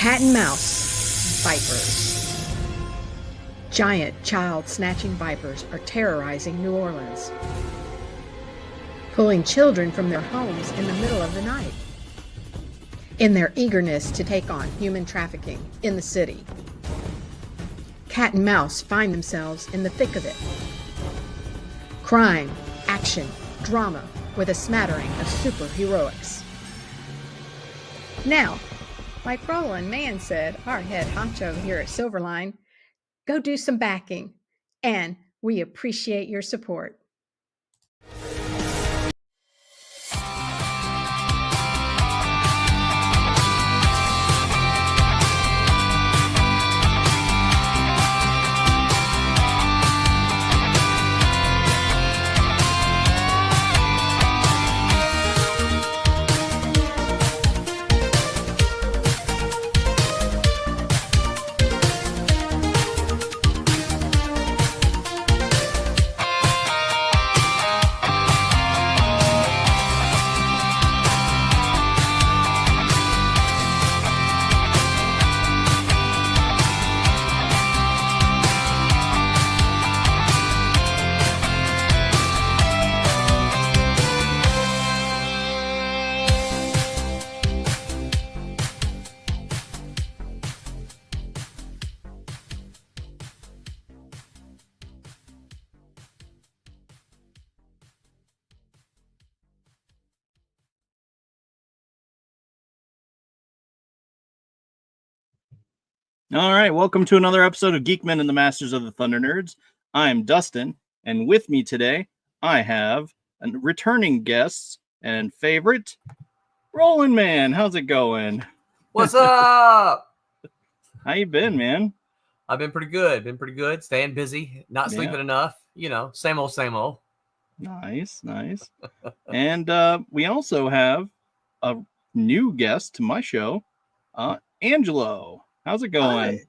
Cat and mouse vipers. Giant child-snatching vipers are terrorizing New Orleans, pulling children from their homes in the middle of the night in their eagerness to take on human trafficking in the city. Cat and mouse find themselves in the thick of it. Crime, action, drama with a smattering of superheroics. Now, like Roland Mann said, our head honcho here at Silverline, go do some backing, and we appreciate your support. All right, welcome to another episode of Geek-men and the Masters of the Thunder Nerds. I'm Dustin, and with me today, I have a returning guest and favorite, Roland Man. How's it going? What's up? How you been, man? I've been pretty good. Staying busy, not sleeping enough. You know, same old, same old. Nice. And we also have a new guest to my show, Angelo. How's it going? Hi.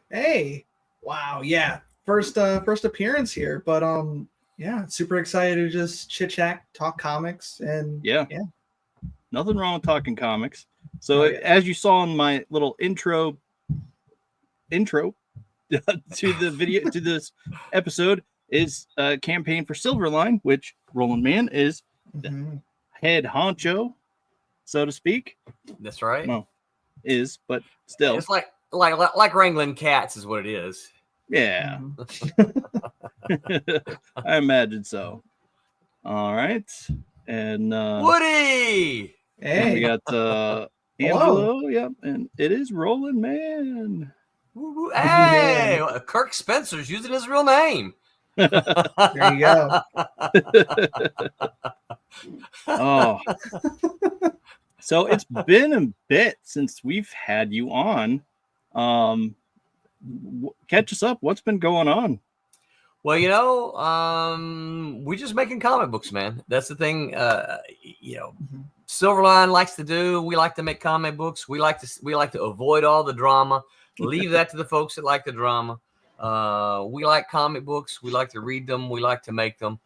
Hey. Wow. Yeah. First appearance here, but yeah, super excited to just chit chat, talk comics, and yeah. Nothing wrong with talking comics. So as you saw in my little intro to the video to this episode is a campaign for Silverline, which Roland Man is the head honcho, so to speak. That's right. Well, but still, it's like wrangling cats is what it is. Yeah. I imagine so. All right, and Woody. Hey, we got Angelo. Yep, and it is Roland Man. Hey, Kirk Spencer's using his real name. There you go. Oh. So it's been a bit since we've had you on. Catch us up. What's been going on? Well, you know, we're just making comic books, man. That's the thing. Silverline likes to do. We like to make comic books. We like to avoid all the drama. Leave that to the folks that like the drama. We like comic books. We like to read them. We like to make them.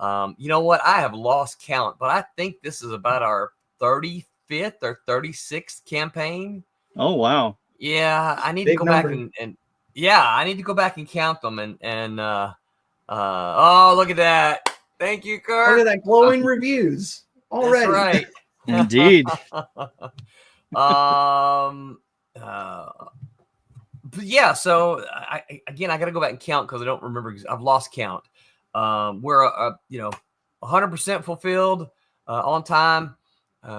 You know what? I have lost count, but I think this is about our 35th or 36th campaign. Oh, wow. Yeah, I need to go back and I need to go back and count them and oh, look at that. Thank you, Kirk. Look at that glowing reviews already. That's right. Indeed. But yeah, so I got to go back and count because I don't remember. I've lost count. We're 100% fulfilled on time.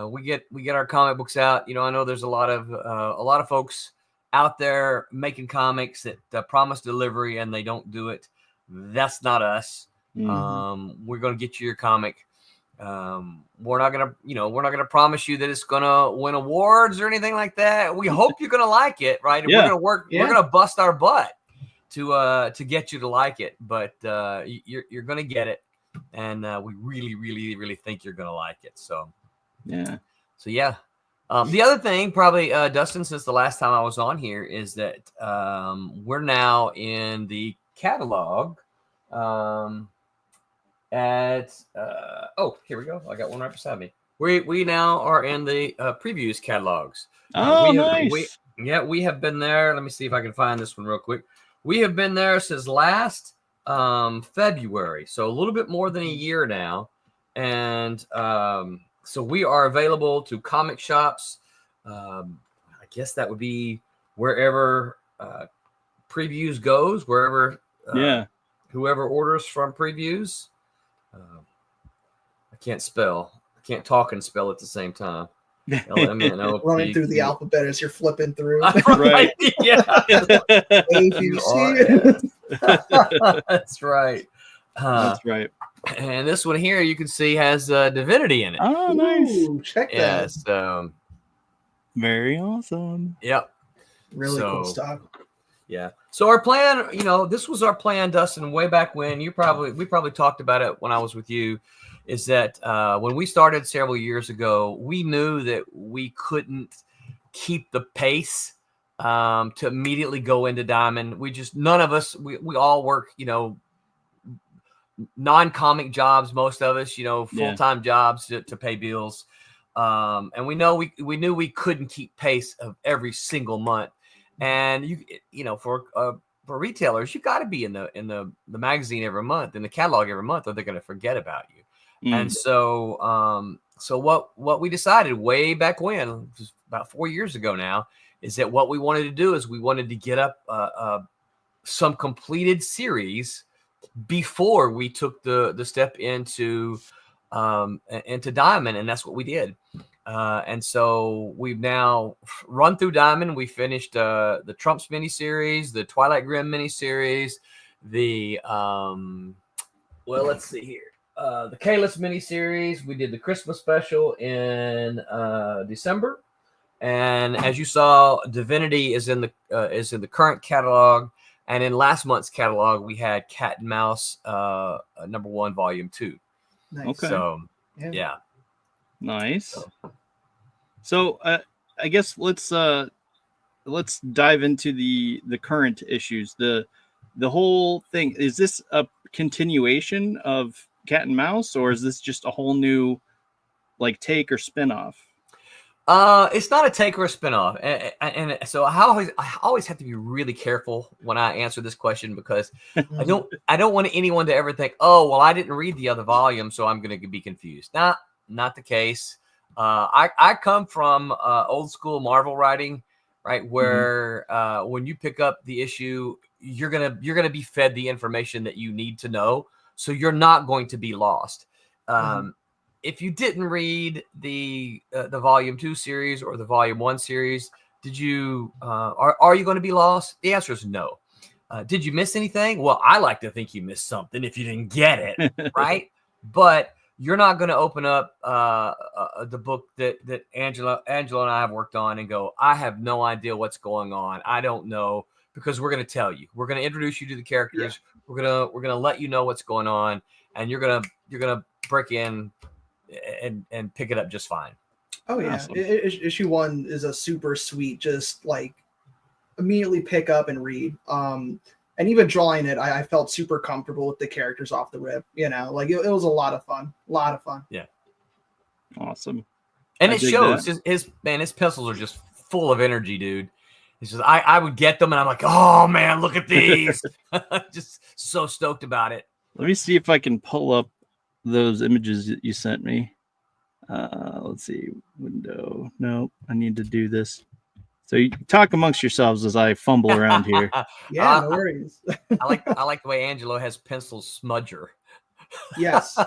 We get our comic books out. You know, I know there's a lot of folks out there making comics that promise delivery and they don't do it. That's not us. We're going to get you your comic. We're not gonna promise you that it's gonna win awards or anything like that. We hope you're gonna like it, right? Yeah. We're gonna work. Yeah. We're gonna bust our butt to get you to like it, but you're gonna get it, and we really, really, really think you're gonna like it. So yeah. The other thing, probably Dustin, since the last time I was on here, is that we're now in the catalog. Here we go. I got one right beside me. We now are in the previews catalogs. Nice. Yeah, we have been there. Let me see if I can find this one real quick. We have been there since last February, so a little bit more than a year now. And so we are available to comic shops. I guess that would be wherever previews goes, wherever whoever orders from previews. I can't spell. I can't talk and spell at the same time. LMNOP. Running through the alphabet as you're flipping through. Right. Yeah. A, B, C. That's right. That's right. And this one here, you can see has Divinity in it. Oh, nice. Ooh, check that. Yes. Very awesome. Yep. Really cool stuff. Yeah. So our plan, this was our plan, Dustin, way back when. We probably talked about it when I was with you. Is that when we started several years ago, we knew that we couldn't keep the pace to immediately go into Diamond. None of us, we all work, non-comic jobs, most of us, full-time jobs to pay bills. And we knew we couldn't keep pace of every single month. And for retailers, you got to be in the magazine every month, in the catalog every month, or they're going to forget about you. And so what we decided way back when, just about 4 years ago now, is that what we wanted to do is we wanted to get up some completed series before we took the step into Diamond, and that's what we did. And so we've now run through Diamond. We finished the Trumps miniseries, the Twilight Grim miniseries, the let's see here. The K-List miniseries. We did the Christmas special in December, and as you saw, Divinity is in the current catalog, and in last month's catalog we had Cat and Mouse #1 Volume 2. Nice. Okay. So yeah. Nice. So I guess let's dive into the current issues. The whole thing, is this a continuation of Cat and Mouse, or is this just a whole new take or spinoff? It's not a take or a spinoff, and so I always have to be really careful when I answer this question, because I don't want anyone to ever think, oh well, I didn't read the other volume, so I'm going to be confused. Not the case. I come from old school Marvel writing, right, where when you pick up the issue, you're gonna be fed the information that you need to know, so you're not going to be lost. If you didn't read the Volume 2 series or the Volume 1 series, did you are you going to be lost? The answer is no. Did you miss anything? Well, I like to think you missed something if you didn't get it, right? But you're not going to open up the book that Angela and I have worked on and go, I have no idea what's going on. I don't know, because we're going to tell you. We're going to introduce you to the characters. Yeah. We're gonna let you know what's going on, and you're gonna break in and pick it up just fine. Oh yeah, awesome. Issue 1 is a super sweet, just immediately pick up and read. And even drawing it, I felt super comfortable with the characters off the rip. It was a lot of fun. Yeah. Awesome. And it shows. His pencils are just full of energy, dude. It's just I would get them and I'm like, oh man, look at these. Just so stoked about it. Let me see if I can pull up those images that you sent me. Let's see. Window. Nope. I need to do this. So you talk amongst yourselves as I fumble around here. Yeah, no worries. I like the way Angelo has pencil smudger. Yes.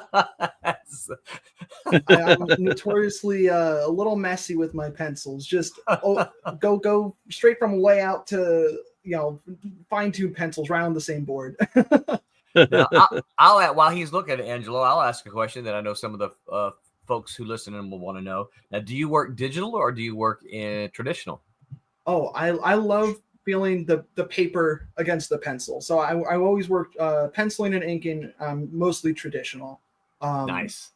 I'm notoriously a little messy with my pencils. Just go straight from layout to fine tune pencils right on the same board. Now, I'll while he's looking at Angelo, I'll ask a question that I know some of the folks who listen and will want to know. Now, do you work digital or do you work in traditional? Oh, I love feeling the paper against the pencil. So I always worked penciling and inking, mostly traditional. Nice.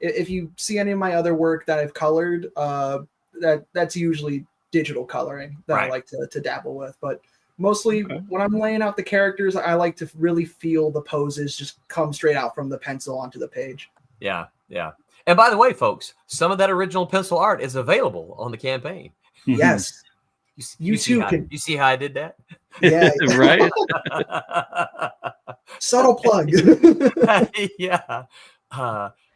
If you see any of my other work that I've colored, that's usually digital coloring that I like to dabble with. But mostly when I'm laying out the characters, I like to really feel the poses just come straight out from the pencil onto the page. Yeah, yeah. And by the way, folks, some of that original pencil art is available on the campaign. Yes. You see too how, can. You see how I did that? Yeah, Right. subtle plug. Yeah.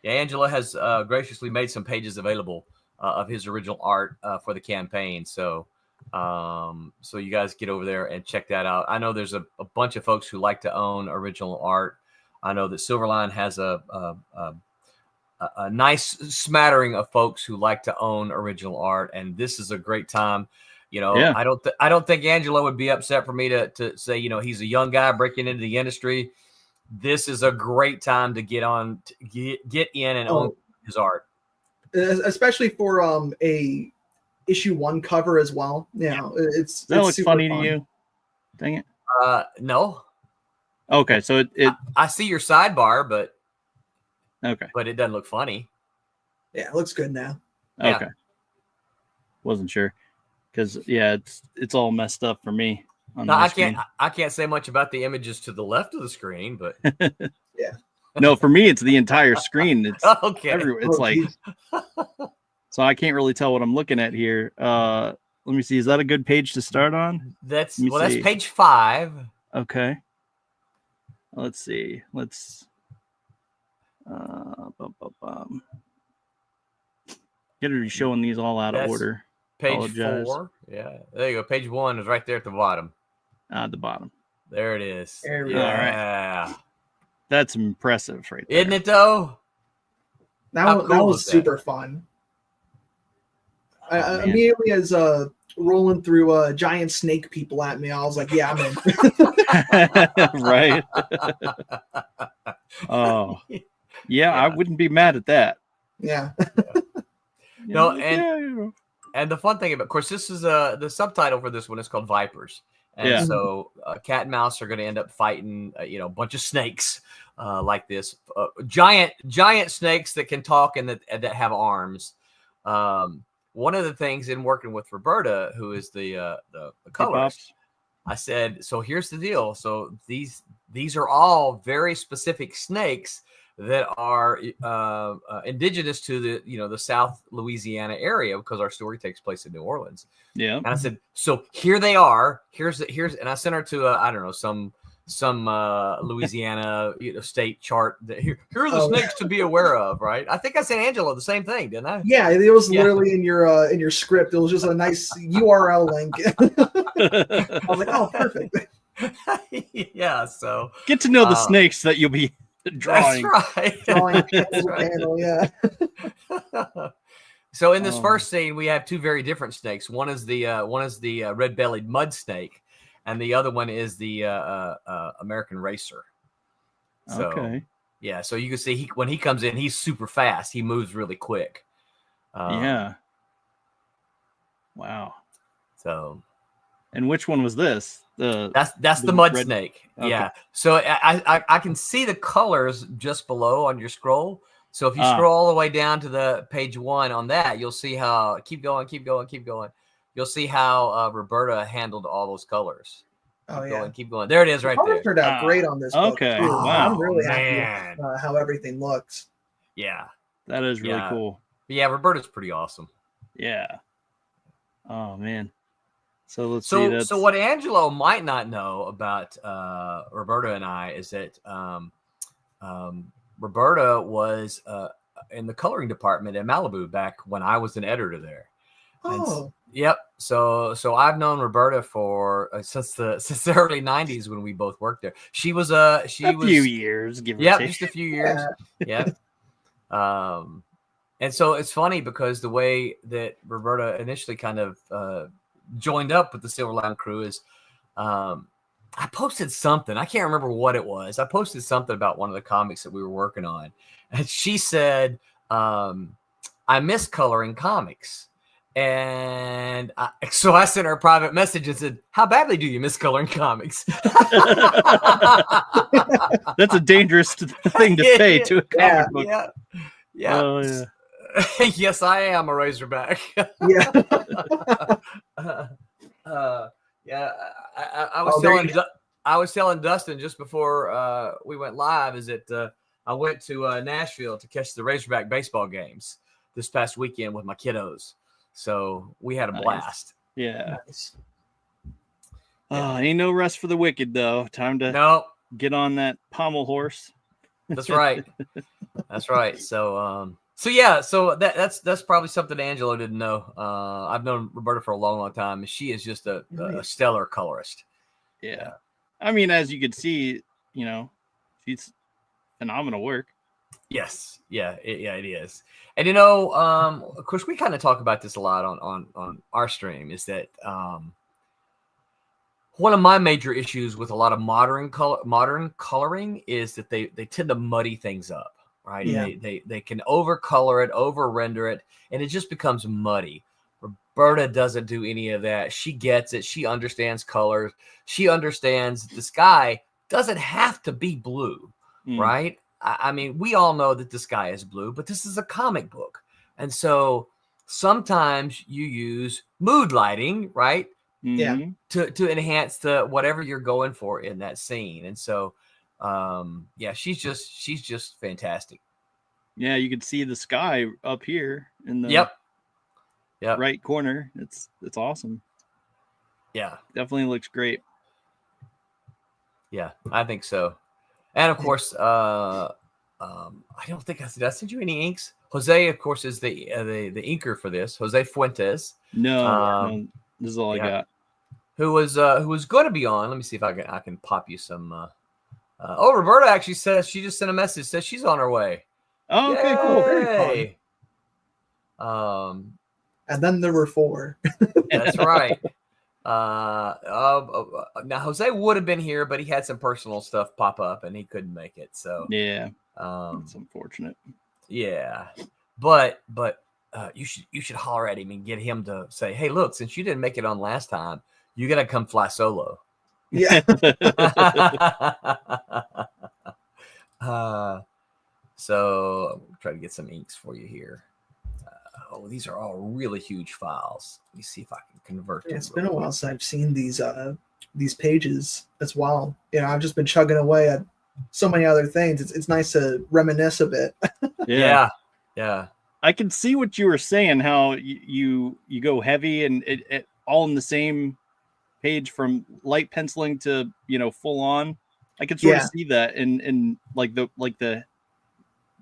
Angelo has graciously made some pages available of his original art for the campaign. So you guys get over there and check that out. I know there's a bunch of folks who like to own original art. I know that Silverline has a nice smattering of folks who like to own original art, and this is a great time. Yeah. I don't think Angelo would be upset for me to say, he's a young guy breaking into the industry. This is a great time to get in and own his art, especially for a issue 1 cover as well. It's that looks super funny fun. to you. Dang it. No. Okay, so it I see your sidebar, but it doesn't look funny. Yeah, it looks good now. Okay. Yeah. Wasn't sure. Because it's all messed up for me. I can't say much about the images to the left of the screen, but yeah. No, for me it's the entire screen. It's okay. everywhere. It's so I can't really tell what I'm looking at here. Let me see. Is that a good page to start on? That's page 5. Okay. Let's see. Get her showing these all out of order. Page 4. Yeah. There you go. Page 1 is right there at the bottom. At the bottom. There it is. There we go. All right. That's impressive right there. Isn't it though? That was super fun. Immediately as rolling through giant snake people at me, I was like, yeah, I'm in. Right. Oh. Yeah, I wouldn't be mad at that. Yeah. No, and the fun thing about, of course, this is the subtitle for this one is called Vipers, and so Cat and Mouse are going to end up fighting, a bunch of snakes like this, giant snakes that can talk and that have arms. One of the things in working with Roberta, who is the colorist, I said, so here's the deal. So these are all very specific snakes that are indigenous to the South Louisiana area, because our story takes place in New Orleans. Yeah. And I said, so here they are. Here's and I sent her to I don't know, some Louisiana state chart. Here are the snakes to be aware of, right? I think I sent Angelo the same thing, didn't I? Yeah, it was literally in your script. It was just a nice URL link. I was like, oh, perfect. Yeah, so get to know the snakes that you'll be drawing. That's right. Drawing panel, yeah. So in this first scene, we have 2 very different snakes. One is the red-bellied mud snake, and the other one is the American racer. So, yeah. So you can see when he comes in, he's super fast. He moves really quick. Yeah. Wow. So. And which one was this? That's the mud snake. Okay. Yeah. So I can see the colors just below on your scroll. So if you scroll all the way down to the page 1 on that, you'll see how keep going. You'll see how Roberta handled all those colors. Keep going. There it is, right there. Turned out great on this book. Okay. Wow. Wow. I'm really happy with how everything looks. Yeah. That is really cool. Yeah, Roberta's pretty awesome. Yeah. Oh man. So let's see. So what Angelo might not know about Roberta and I is that Roberta was in the coloring department at Malibu back when I was an editor there. Oh. Yep. So I've known Roberta for since the early 90s when we both worked there. She was a few years, give or take. Just a few years. Yeah. And so it's funny because the way that Roberta initially kind of joined up with the Silverline crew is I posted something. I can't remember what it was. I posted something about one of the comics that we were working on. And she said, I miss coloring comics. And so I sent her a private message and said, how badly do you miss coloring comics? That's a dangerous thing to say to a comic book. Yeah. Oh, yeah. Yes, I am a Razorback. Yeah. I was telling Dustin just before we went live is that I went to Nashville to catch the Razorback baseball games this past weekend with my kiddos. So we had a blast. Yeah. Nice. Ain't no rest for the wicked, though. Time to No, get on that pommel horse. that's right. That's right. So yeah, so that's probably something Angelo didn't know. I've known Roberta for a long, long time, and she is just a stellar colorist. Yeah. I mean, as you can see, she's phenomenal work. Yes. Yeah, it is. And of course, we kind of talk about this a lot on our stream. Is that one of my major issues with a lot of modern coloring is that they tend to muddy things up, right? Yeah. They can overcolor it, over render it, and it just becomes muddy. Roberta doesn't do any of that. She gets it. She understands colors. She understands the sky doesn't have to be blue, right? I mean, we all know that the sky is blue, but this is a comic book. And so sometimes you use mood lighting, right? Yeah. To enhance the whatever you're going for in that scene. And so she's just fantastic. Yeah, you can see the sky up here in the right corner. It's awesome. Yeah. Definitely looks great. Yeah, I think so. And of course, I don't think did I send you any inks? Jose, of course, is the inker for this. Jose Fuentes. No, this is all I got. Who was going to be on? Let me see if I can pop you some. Roberta actually says she just sent a message. Says she's on her way. Oh, okay, cool, very fun. And then there were 4. That's right. Now Jose would have been here, but he had some personal stuff pop up and he couldn't make it. So yeah, it's unfortunate. Yeah, but you should holler at him and get him to say, "Hey, look, since you didn't make it on last time, you gotta come fly solo." Yeah. So I'll try to get some inks for you here. These are all really huge files. Let me see if I can convert them. It's been a while since I've seen these pages as well. I've just been chugging away at so many other things. It's nice to reminisce a bit. Yeah. I can see what you were saying. How you go heavy and it all in the same page from light penciling to full on. I can sort of see that in like the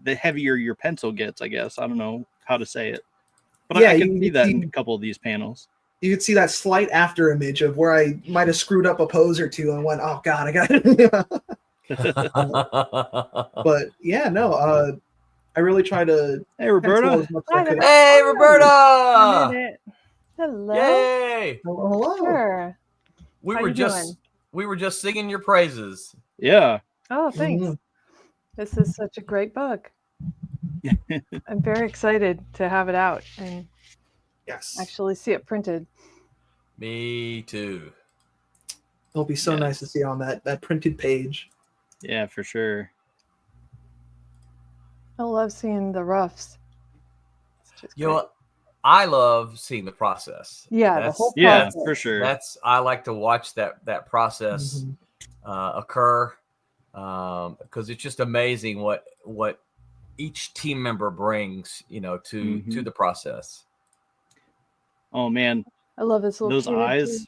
heavier your pencil gets. I guess I don't know how to say it. But I can see that in a couple of these panels. You could see that slight after image of where I might have screwed up a pose or two and went, "Oh God, I got it." But I really try to. Hey, Roberta. Hey, Roberta. Hello. Yay. Hello. Sure. We were just singing your praises. Yeah. Oh, thanks. Mm-hmm. This is such a great book. I'm very excited to have it out and actually see it printed. Me too. It'll be so nice to see on that printed page. Yeah, for sure. I love seeing the roughs. You know what? I love seeing the process. Yeah, the whole process. Yeah, for sure. I like to watch that process occur because it's just amazing what each team member brings, to the process. Oh man, I love this little those eyes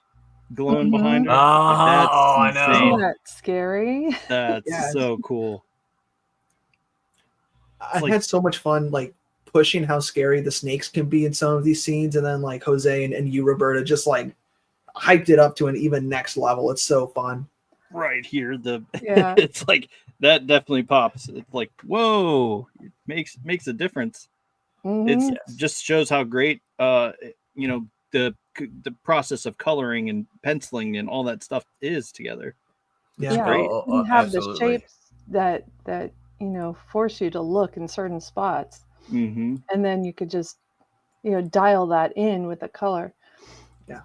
glowing Mm-hmm. behind her. That's I know. Isn't that scary? That's so cool. I had so much fun pushing how scary the snakes can be in some of these scenes, and then Jose and you, Roberta, just hyped it up to an even next level. It's so fun. Right here, Yeah. it's like that definitely pops. It's like, whoa, it makes a difference. Mm-hmm. It just shows how great the process of coloring and penciling and all that stuff is together. It's great. You have absolutely. the shapes that force you to look in certain spots, and then you could just dial that in with the color. Yeah,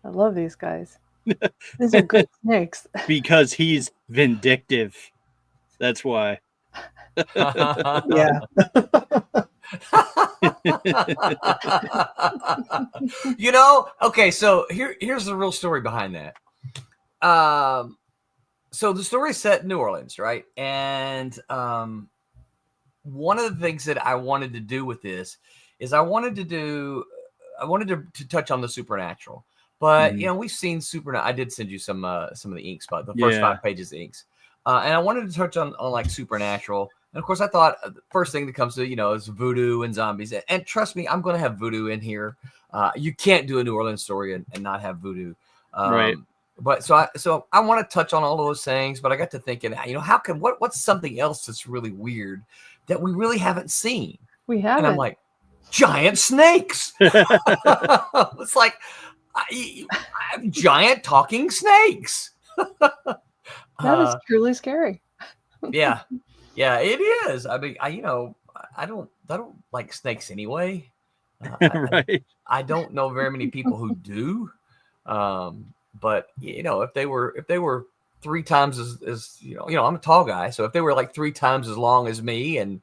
I love these guys. These are good snakes. Because he's vindictive. That's why. Yeah. Okay, so here's the real story behind that. So the story is set in New Orleans, right? And one of the things that I wanted to do with this is I wanted to do I wanted to touch on the supernatural, but we've seen supernatural. I did send you some of the inks, but the first 5 pages of inks, and I wanted to touch on like supernatural. And of course, I thought the first thing that comes to is voodoo and zombies. And trust me, I'm going to have voodoo in here. You can't do a New Orleans story and not have voodoo, right? But so I want to touch on all of those things. But I got to thinking, what's something else that's really weird that we really haven't seen? We haven't. And I'm like, giant snakes. It's like giant talking snakes. That is truly scary. Yeah, it is. I mean, I don't like snakes anyway. Right. I don't know very many people who do. But if they were 3 times as I'm a tall guy, so if they were like 3 times as long as me and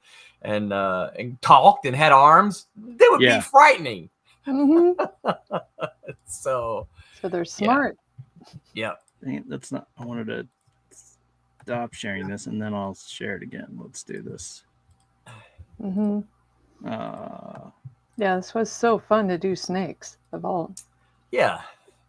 talked and had arms, they would be frightening. So they're smart. Yeah. That's not. I wanted to stop sharing this and then I'll share it again. Let's do this. Yeah, this was so fun to do snakes of all. Yeah.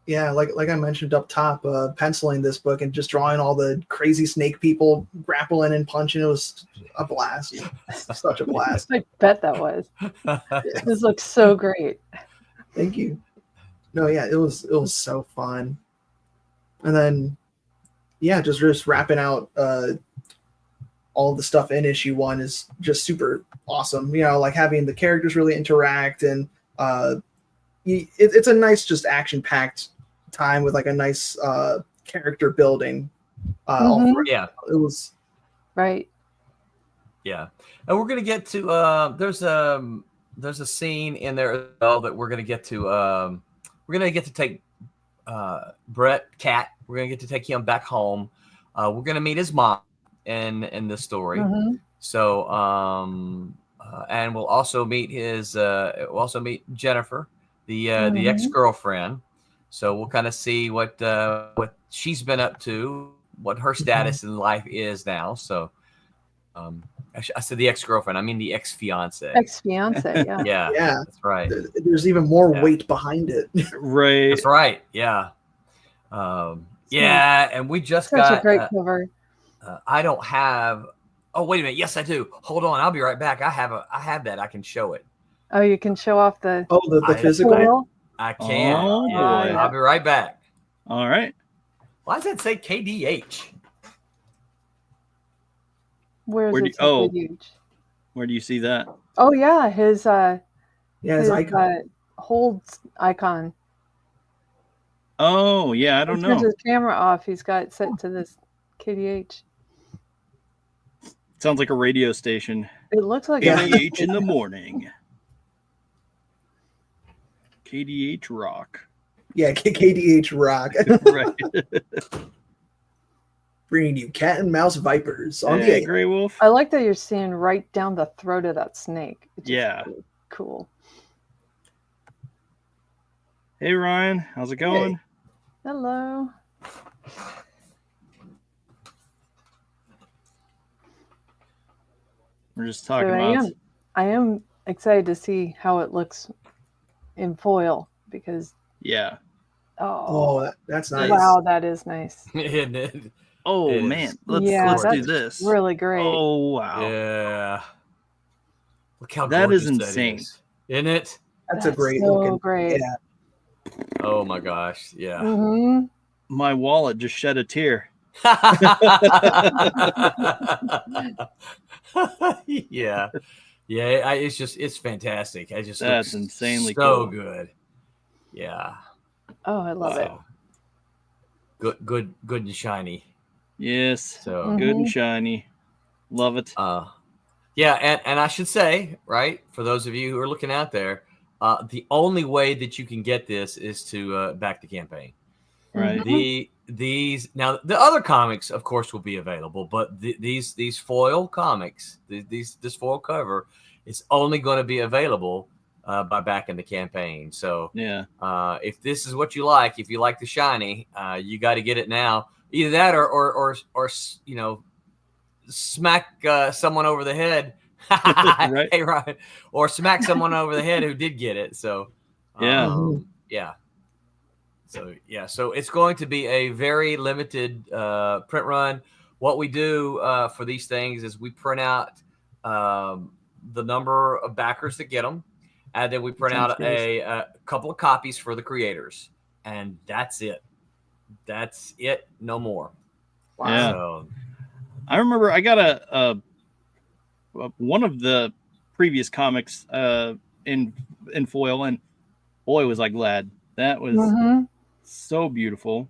Yeah, like I mentioned up top, penciling this book and just drawing all the crazy snake people grappling and punching. It was a blast. Such a blast. I bet that was. This looks so great. Thank you. No, yeah, it was so fun. And then, just wrapping out all the stuff in issue 1 is just super awesome. Like having the characters really interact, and it's a nice, just action-packed time with like a nice character building. Yeah, it was right. Yeah, and we're gonna get to there's a scene in there as well that we're gonna get to. We're gonna get to take Cat. We're gonna get to take him back home. We're gonna meet his mom in this story. So and we'll also meet Jennifer, the ex-girlfriend. So we'll kind of see what she's been up to, what her status in life is now. So I said the ex-girlfriend. I mean the ex-fiance. Ex-fiance, yeah. Yeah, that's right. There's even more weight behind it. Right. That's right. Yeah. And we just Such got a great cover. I don't have. Oh, wait a minute. Yes, I do. Hold on. I'll be right back. I have that. I can show it. Oh, you can show off the the physical. foil? I can. Oh, yeah. boy. I'll be right back. All right. Why does that say KDH? Where's Where it? Huge? Where do you see that? Oh yeah, his his icon. holds icon. Oh yeah, I don't know. Turns his camera off. He's got it set to this KDH. Sounds like a radio station. It looks like KDH in the morning. KDH rock. Yeah, KDH rock. Right. Bringing you cat and mouse vipers on the Hey, air. Grey Wolf. I like that you're seeing right down the throat of that snake. It's just Yeah. really cool. Hey Ryan, how's it going? Hello. We're just talking So about. I am excited to see how it looks in foil because Yeah. That's nice. wow, that is nice. Isn't it? Oh It is. man, Yeah, let's do that's this. Really great. Oh wow. Yeah. Look how That is gorgeous insane. That is. Isn't it? That's a great so looking. great. Yeah. Oh my gosh. Yeah. Mm-hmm. My wallet just shed a tear. Yeah. It's fantastic. That's That's insanely so cool. good. Yeah. Oh, I love it. Good and shiny. Yes. So Good and shiny. Love it. yeah, and I should say, right, for those of you who are looking out there, the only way that you can get this is to back the campaign. Right. These now the other comics, of course, will be available, but these foil comics, this foil cover, is only going to be available by backing the campaign. So Yeah. if this is what you like, if you like the shiny, you got to get it now. Either that or smack someone over the head. Right. Hey, Ryan, or smack someone over the head who did get it. So Yeah. Yeah. So it's going to be a very limited print run. What we do for these things is we print out the number of backers that get them, and then we print out a couple of copies for the creators, and that's it. That's it. No more. Wow. Yeah. So, I remember I got a one of the previous comics in foil, and boy was I glad. That was so beautiful.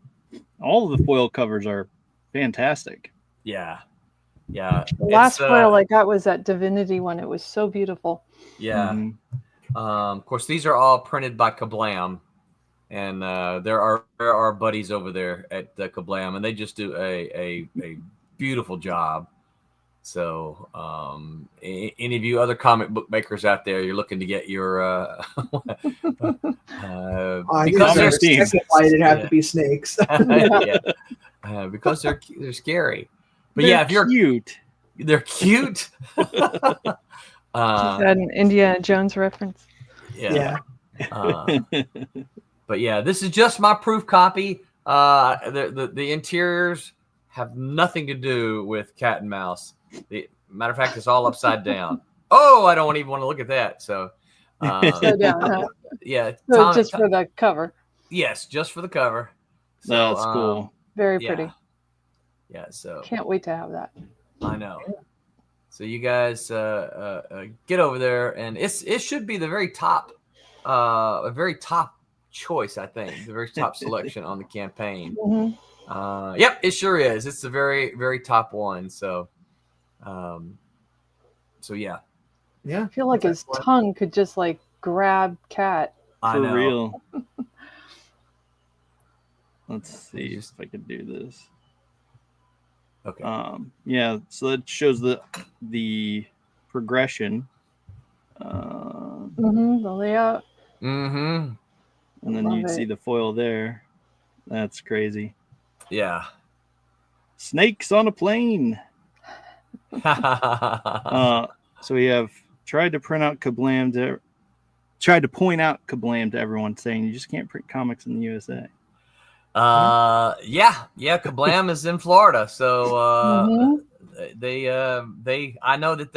All of the foil covers are fantastic. yeah. The last foil I got was that Divinity one. It was so beautiful. Yeah. Of course, these are all printed by Kablam, and there are buddies over there at Kablam, and they just do a beautiful job. So, any of you other comic book makers out there, you're looking to get your because they're it'd have to be snakes. Because they're scary. But they're if you're cute, they're cute. Is that an Indiana Jones reference? Yeah. But yeah, this is just my proof copy. The interiors have nothing to do with Cat and Mouse. Matter of fact, it's all upside down. Oh, I don't even want to look at that. So, upside down, huh? Yeah. So just for the cover. Yes, just for the cover. So, that's cool. Very pretty. Yeah. So can't wait to have that. I know. So you guys get over there, and it should be the very top, a very top choice, I think, the very top selection on the campaign. Yep, it sure is. It's the very, very top one. So, yeah. Yeah. I feel like his tongue could just like grab Cat. I know. For real. Let's see if I can do this. Okay. Yeah, so it shows the progression. The layout. And then you see the foil there. That's crazy. Yeah. Snakes on a plane. So we have tried to point out Kablam to everyone, saying you just can't print comics in the USA. Yeah, Kablam is in Florida, so they I know that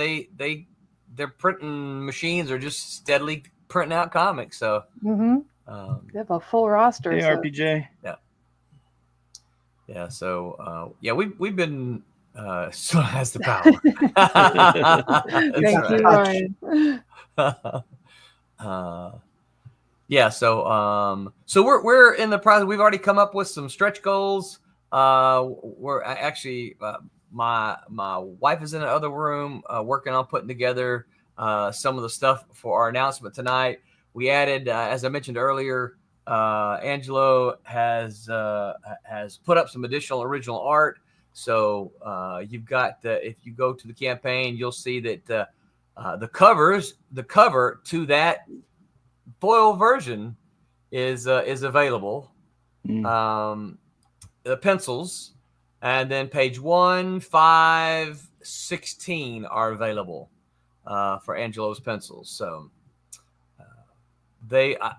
their printing machines are just steadily printing out comics. So they have a full roster. Hey, RPJ. Yeah. So we've been so has the power. Thank you, Ryan. Yeah, so we're in the process. We've already come up with some stretch goals. We're actually my wife is in the other room working on putting together some of the stuff for our announcement tonight. We added, as I mentioned earlier, Angelo has put up some additional original art. So you've got if you go to the campaign, you'll see that the cover to that foil version is available. The pencils, and then page 1, 5, 16 are available for Angelo's pencils. So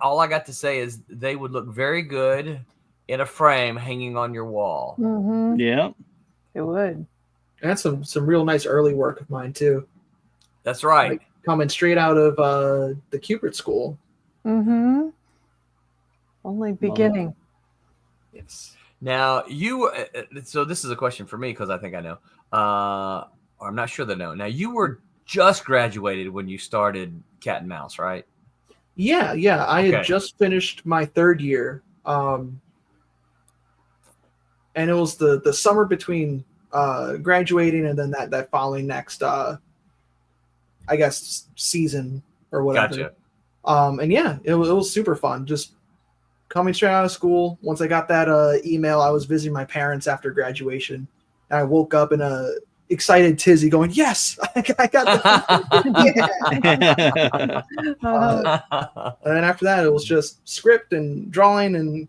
all I got to say is they would look very good in a frame hanging on your wall. Yeah, it would. That's some real nice early work of mine too. That's right. Like coming straight out of the Cupid school. Only beginning. Yes. Now so this is a question for me because I think I know, or I'm not sure that I know. Now you were just graduated when you started Cat and Mouse, right? Yeah. I had just finished my third year, and it was the summer between graduating and then that following next, I guess, season or whatever. Gotcha. And yeah, it was super fun. Just coming straight out of school. Once I got that email, I was visiting my parents after graduation. And I woke up in a excited tizzy going, yes, I got the and then after that, it was just script and drawing and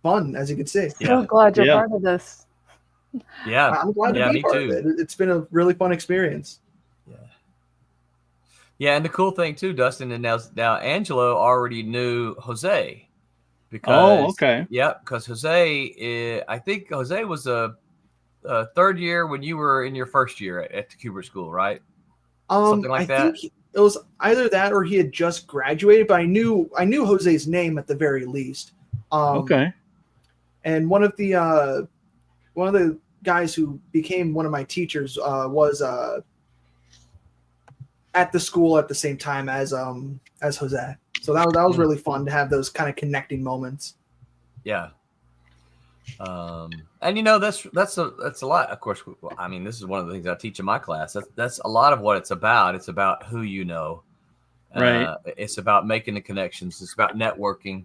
fun, as you can see. So glad you're part of this. Yeah. I'm glad to be part of it. It's been a really fun experience. Yeah, and the cool thing too, Dustin, and now Angelo already knew Jose Oh, because okay. because Jose, I think Jose was a third year when you were in your first year at the Kubert School, right? Something like I that. think it was either that or he had just graduated, but I knew Jose's name at the very least. Okay. And one of the guys who became one of my teachers was at the school at the same time as Jose. So that was really fun to have those kind of connecting moments. Yeah. And that's a lot. Of course, I mean, this is one of the things I teach in my class. That's a lot of what it's about. It's about who you know. Right. It's about making the connections. It's about networking.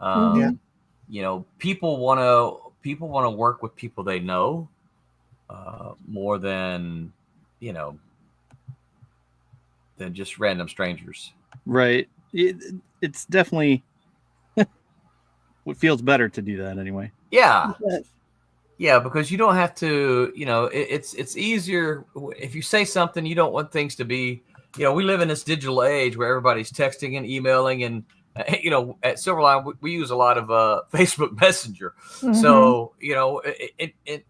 Yeah. You know, people want to work with people they know more than than just random strangers. Right. It's definitely what feels better to do that anyway. Yeah. Yeah, because you don't have to, it's easier if you say something, you don't want things to be, we live in this digital age where everybody's texting and emailing and, at Silverline, we use a lot of Facebook Messenger. Mhm. So,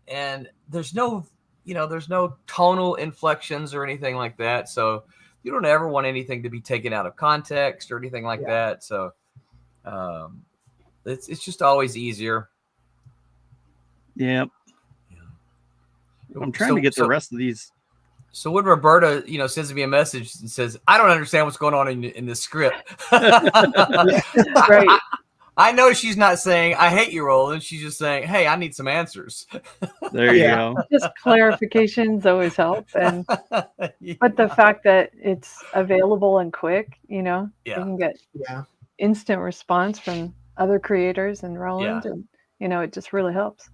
and there's no, there's no tonal inflections or anything like that. So you don't ever want anything to be taken out of context or anything like that. So it's just always easier. Yep. I'm trying to get the rest of these. So when Roberta, sends me a message and says, "I don't understand what's going on in this script," Right. I know she's not saying "I hate you, Roland." She's just saying, "Hey, I need some answers." There you go. Just clarifications always help, but the fact that it's available and quick, you can get instant response from other creators and Roland, and it just really helps.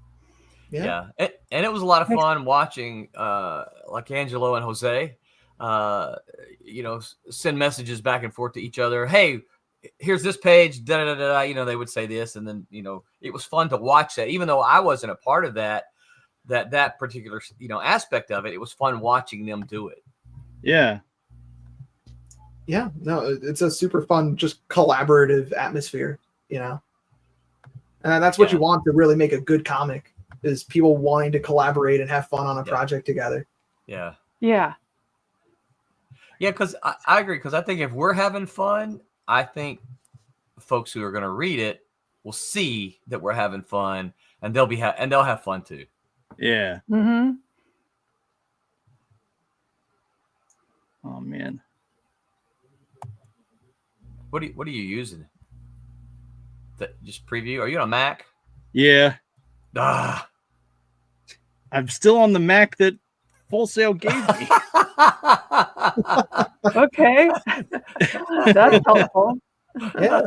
Yeah. And it was a lot of fun watching like Angelo and Jose, send messages back and forth to each other. Hey, here's this page, da da da da. They would say this, and then it was fun to watch that. Even though I wasn't a part of that particular aspect of it, it was fun watching them do it. Yeah. Yeah. No, it's a super fun, just collaborative atmosphere. And that's what you want to really make a good comic. Is people wanting to collaborate and have fun on a project together. Yeah. Yeah. Yeah, because I agree. Because I think if we're having fun, I think folks who are going to read it will see that we're having fun, and they'll have fun too. Yeah. Mm-hmm. Oh man. What are you using? Just preview? Are you on a Mac? Yeah. I'm still on the Mac that Full Sail gave me. Okay. That's helpful. Yeah.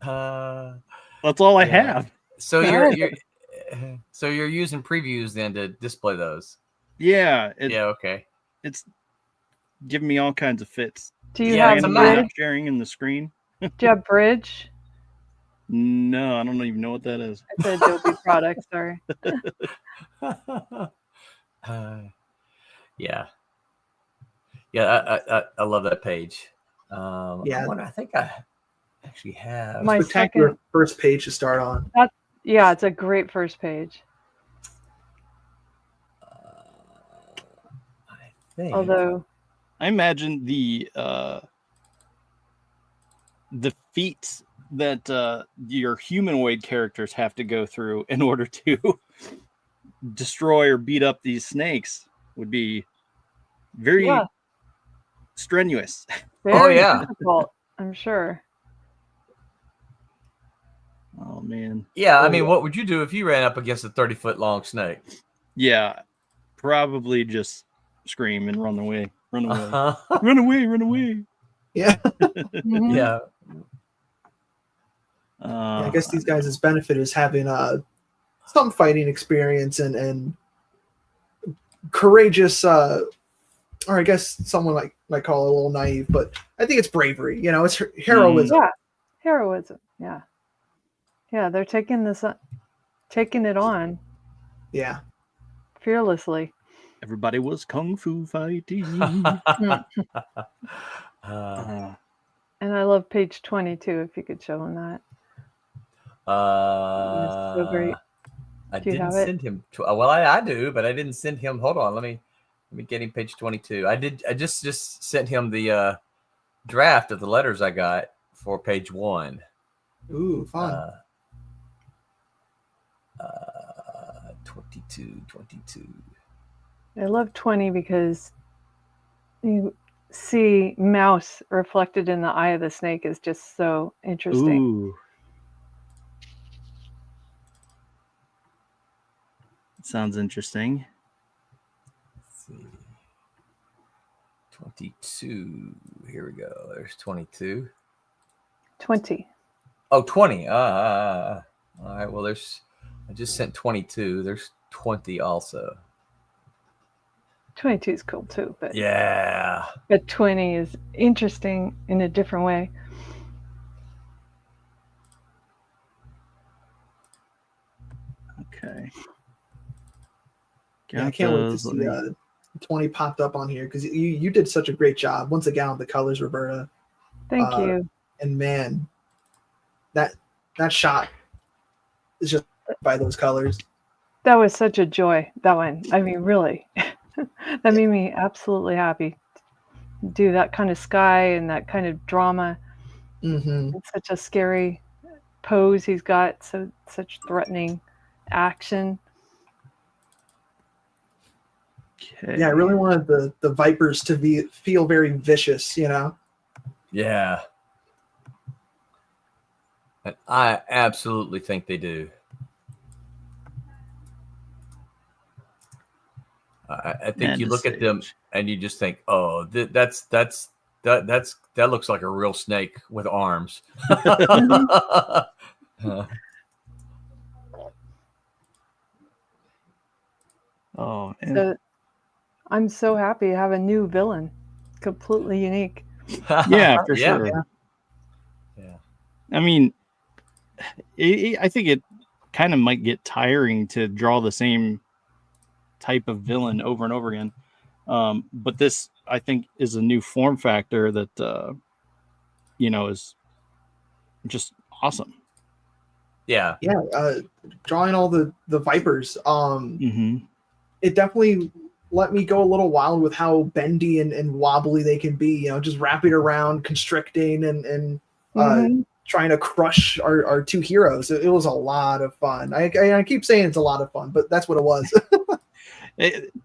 That's all I have. So you're using previews then to display those. Yeah. Okay. It's giving me all kinds of fits. Do you have Bridge? Sharing in the screen? Do you have Bridge? No, I don't even know what that is. It's an Adobe product, sorry. Yeah. I love that page. I think I actually have my spectacular first page to start on. It's a great first page. I think. Although I imagine the feats that your humanoid characters have to go through in order to destroy or beat up these snakes would be very strenuous. Very difficult, I'm sure. Oh man. Yeah, I mean, what would you do if you ran up against a 30-foot long snake? Yeah, probably just scream and run away. Run away. Run away, run away. Yeah. Mm-hmm. Yeah. I guess these guys' benefit is having some fighting experience and courageous, or I guess someone might call it a little naive, but I think it's bravery. It's heroism. Yeah, heroism. Yeah, they're taking it on. Yeah, fearlessly. Everybody was kung fu fighting. And I love page 22. If you could show him that. It's so great. I didn't send him. Well, I do, but I didn't send him. Hold on, let me get him page 22. I just sent him the draft of the letters I got for page 1. Ooh, fun. 22. I love 20 because you see Mouse reflected in the eye of the snake is just so interesting. Ooh. Sounds interesting. Let's see. 22. Here we go. There's 22. 20. Oh, 20. All right. Well, I just sent 22. There's 20 also. 22 is cool too, but yeah. But 20 is interesting in a different way. Okay. Yeah, I can't wait to see 20 popped up on here because you did such a great job once again on the colors, Roberta. Thank you. And man, that shot is just by those colors. That was such a joy. That one. I mean, really, that made me absolutely happy. Do that kind of sky and that kind of drama. Mm-hmm. It's such a scary pose he's got. Such threatening action. Okay. Yeah, I really wanted the Vipers to feel very vicious, you know? Yeah. And I absolutely think they do. I think you look at them and you just think, oh, that looks like a real snake with arms. Oh, man. So, I'm so happy to have a new villain, completely unique. Yeah, for sure. Yeah. I mean, I think it kind of might get tiring to draw the same type of villain over and over again. But this, I think, is a new form factor that, is just awesome. Yeah. Yeah. Drawing all the Vipers. Mm-hmm. It definitely let me go a little wild with how bendy and wobbly they can be, just wrapping around, constricting and trying to crush our two heroes. It was a lot of fun. I keep saying it's a lot of fun, but that's what it was.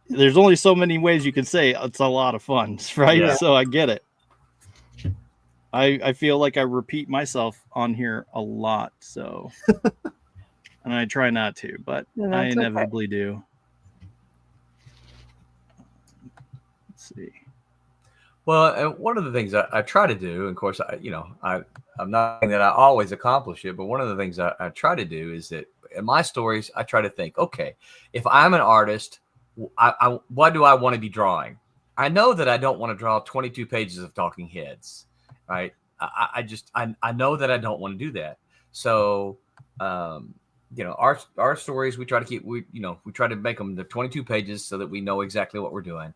There's only so many ways you can say it's a lot of fun, right? Yeah. So I get it. I feel like I repeat myself on here a lot, so and I try not to, but I inevitably do. Let's see. Well, and one of the things I try to do, and of course, I'm not saying that I always accomplish it, but one of the things I try to do is that in my stories, I try to think, okay, if I'm an artist, what do I want to be drawing? I know that I don't want to draw 22 pages of talking heads, right? I know that I don't want to do that. So, our stories, we try to keep, we try to make them the 22 pages so that we know exactly what we're doing.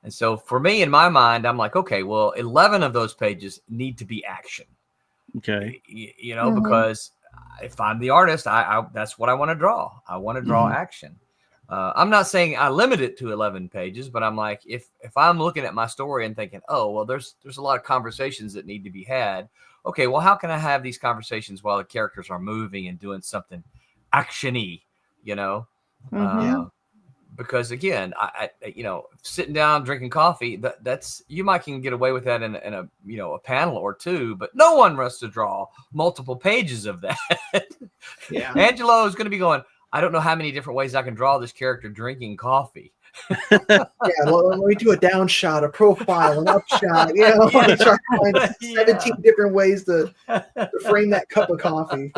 And so for me, in my mind, I'm like, okay, well, 11 of those pages need to be action. Okay. Because if I'm the artist, I that's what I want to draw. I want to draw action. I'm not saying I limit it to 11 pages, but I'm like, if I'm looking at my story and thinking, oh, well, there's a lot of conversations that need to be had. Okay, well, how can I have these conversations while the characters are moving and doing something action-y, because again, I sitting down drinking coffee, that's you might can get away with that in a panel or two, but no one wants to draw multiple pages of that. Yeah. Angelo is going to be going, I don't know how many different ways I can draw this character drinking coffee. Yeah, let me do a down shot, a profile, an up shot. Yeah, try to find 17 different ways to frame that cup of coffee.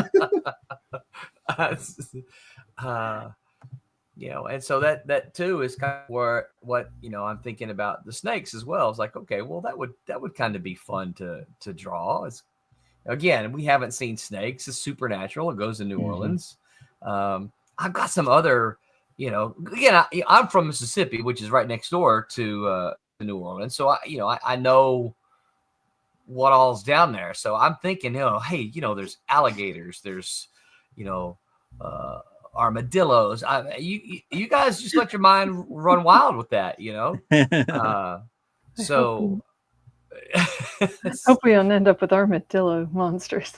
And so that too is kind of what I'm thinking about the snakes as well. It's like, okay, well, that would kind of be fun to draw. It's again, we haven't seen snakes. It's supernatural. It goes to New Orleans. I've got some other again, I'm from Mississippi, which is right next door to New Orleans. So I know what all's down there. So I'm thinking, hey, there's alligators, there's, armadillos. You guys just let your mind run wild with that, So hope we don't end up with armadillo monsters.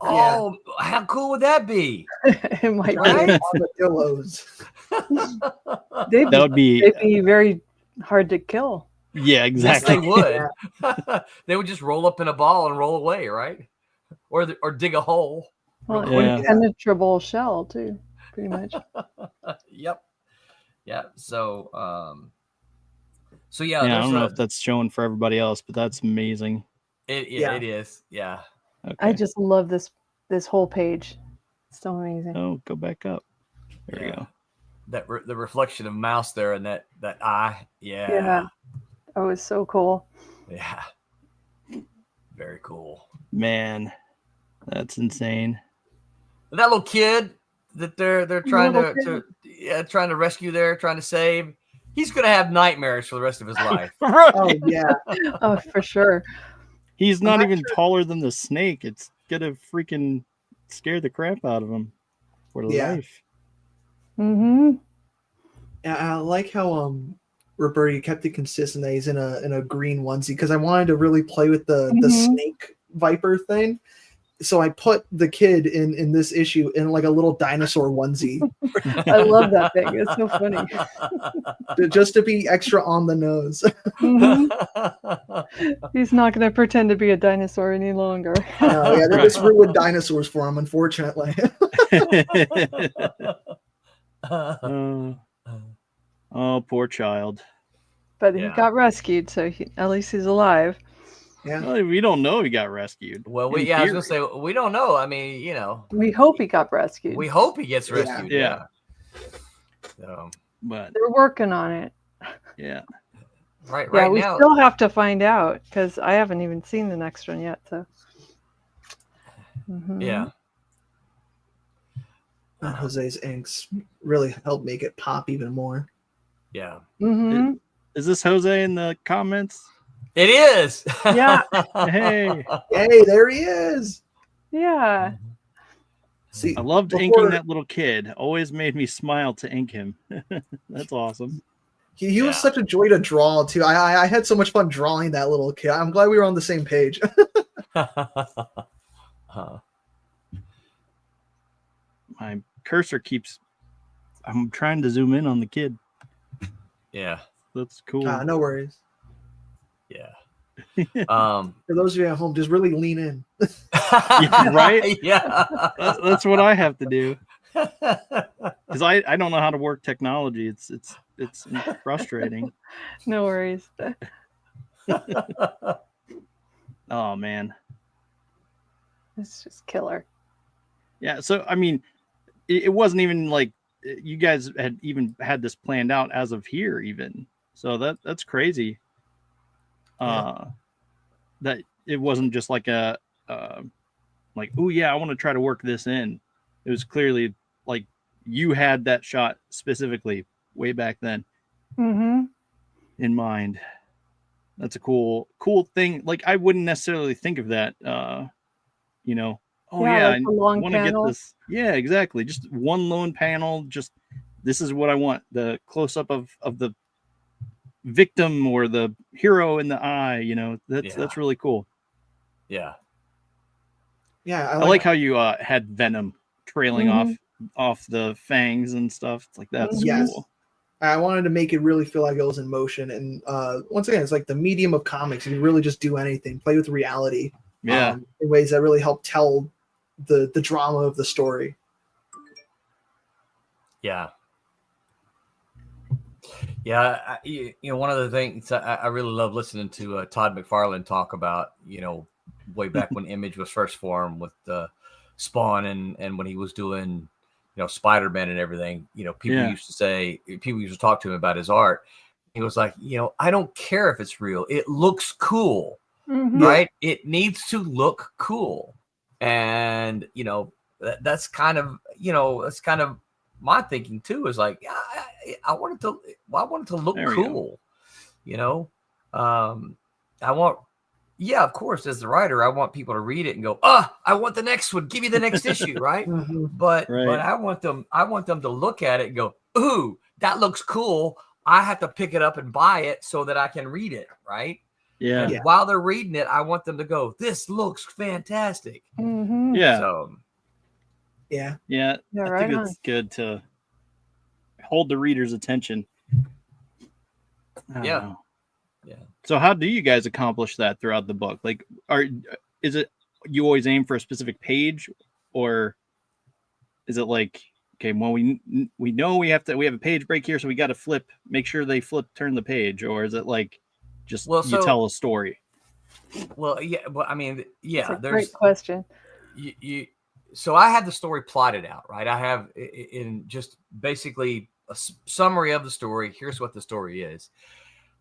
Oh, how cool would that be? It might Right? Armadillos. They'd be very hard to kill. Yeah, exactly. Yes, they would. They would just roll up in a ball and roll away, right? Or dig a hole. Well, impenetrable shell too, pretty much. Yep. Yeah. So yeah. I don't know if that's showing for everybody else, but that's amazing. It is. Yeah. Okay. I just love this whole page. It's so amazing. Oh, go back up. There we go. The reflection of mouse there and that eye. Yeah. That was so cool. Yeah. Very cool. Man, that's insane. That little kid that they're trying to rescue there, trying to save, he's gonna have nightmares for the rest of his life. Right. Oh yeah. Oh, for sure. He's not even taller than the snake. It's gonna freaking scare the crap out of him for life. Mm-hmm. Yeah, I like how Roberta kept it consistent that he's in a green onesie because I wanted to really play with the snake viper thing. So I put the kid in this issue in like a little dinosaur onesie. I love that thing. It's so funny. Just to be extra on the nose. Mm-hmm. He's not going to pretend to be a dinosaur any longer. Yeah, they just ruined dinosaurs for him, unfortunately. Oh, poor child. But he got rescued, so at least he's alive. Yeah, well, we don't know he got rescued. Well, I was gonna say we don't know. I mean, we hope he got rescued. We hope he gets rescued. Yeah. So, but they're working on it. Yeah. Right we now. Still have to find out because I haven't even seen the next one yet. So. Mm-hmm. Yeah. Jose's inks really helped make it pop even more. Yeah. Mm-hmm. Is this Jose in the comments? It is. Yeah. Hey, there he is. Yeah. See, I loved inking that little kid. Always made me smile to ink him. That's awesome. He was such a joy to draw too. I had so much fun drawing that little kid. I'm glad we were on the same page. My cursor keeps. I'm trying to zoom in on the kid. Yeah, that's cool. No worries. Yeah. For those of you at home, just really lean in. Yeah, right? Yeah. That's what I have to do. Because I don't know how to work technology. It's frustrating. No worries. Oh man. It's just killer. Yeah, so I mean, it wasn't even like you guys had even had this planned out as of here even. So that's crazy. That it wasn't just like a like, oh yeah, I want to try to work this in. It was clearly like you had that shot specifically way back then in mind. That's a cool thing. Like I wouldn't necessarily think of that. Oh yeah, like I want to get this. Yeah, exactly. Just one lone panel. Just this is what I want. The close up of the victim or the hero in the eye. That's really cool. Yeah. Yeah, I like how you had venom trailing off the fangs and stuff. It's like that's cool. I wanted to make it really feel like it was in motion. And once again, it's like the medium of comics. You can really just do anything, play with reality. Yeah. In ways that really help tell the drama of the story. Yeah. Yeah. One of the things I really love listening to Todd McFarlane talk about, way back when Image was first formed with Spawn and when he was doing, Spider-Man and everything, people used to talk to him about his art. He was like, I don't care if it's real. It looks cool, right? It needs to look cool. And, that's kind of my thinking too is like, I want it to look cool, you know. Of course, as the writer, I want people to read it and go, I want the next one. Give me the next issue, right? But I want them to look at it and go, ooh, that looks cool. I have to pick it up and buy it so that I can read it, right? Yeah. And while they're reading it, I want them to go, this looks fantastic. Yeah. So I right think it's good to hold the reader's attention. Yeah. So how do you guys accomplish that throughout the book? Like, is it you always aim for a specific page, or is it like, okay, well, we know we have a page break here, so we got to make sure they turn the page, or is it like just you tell a story? Well, yeah, but I mean, That's a great question. So I have the story plotted out, right? I have in just basically a summary of the story. Here's what the story is.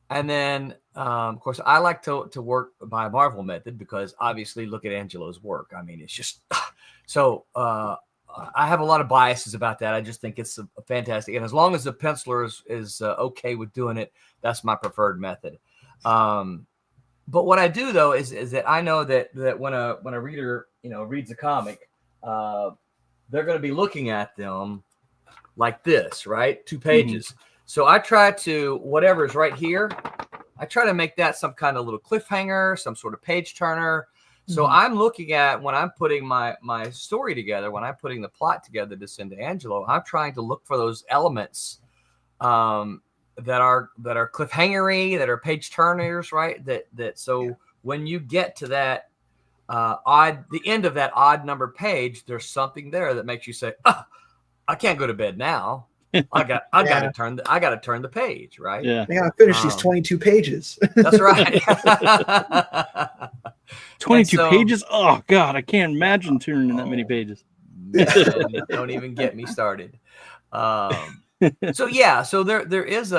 And then, of course, I like to work by Marvel method because obviously look at Angelo's work. I mean, it's just so I have a lot of biases about that. I just think it's a fantastic. And as long as the penciler is okay with doing it, that's my preferred method. But what I do, though, is that I know that when a reader, reads a comic, they're going to be looking at them like this, right? 2 pages. Mm-hmm. So I try to, whatever is right here, I try to make that some kind of little cliffhanger, some sort of page turner. So I'm looking at, when I'm putting my story together, when I'm putting the plot together to send to Angelo, I'm trying to look for those elements that are cliffhangery, that are page turners, right? So when you get to that the end of that odd number page, there's something there that makes you say, I can't go to bed now. I got to turn the page, right? Yeah. I got to finish these 22 pages. That's right. 22 pages? Oh God, I can't imagine turning that many pages. Man, don't even get me started. So there is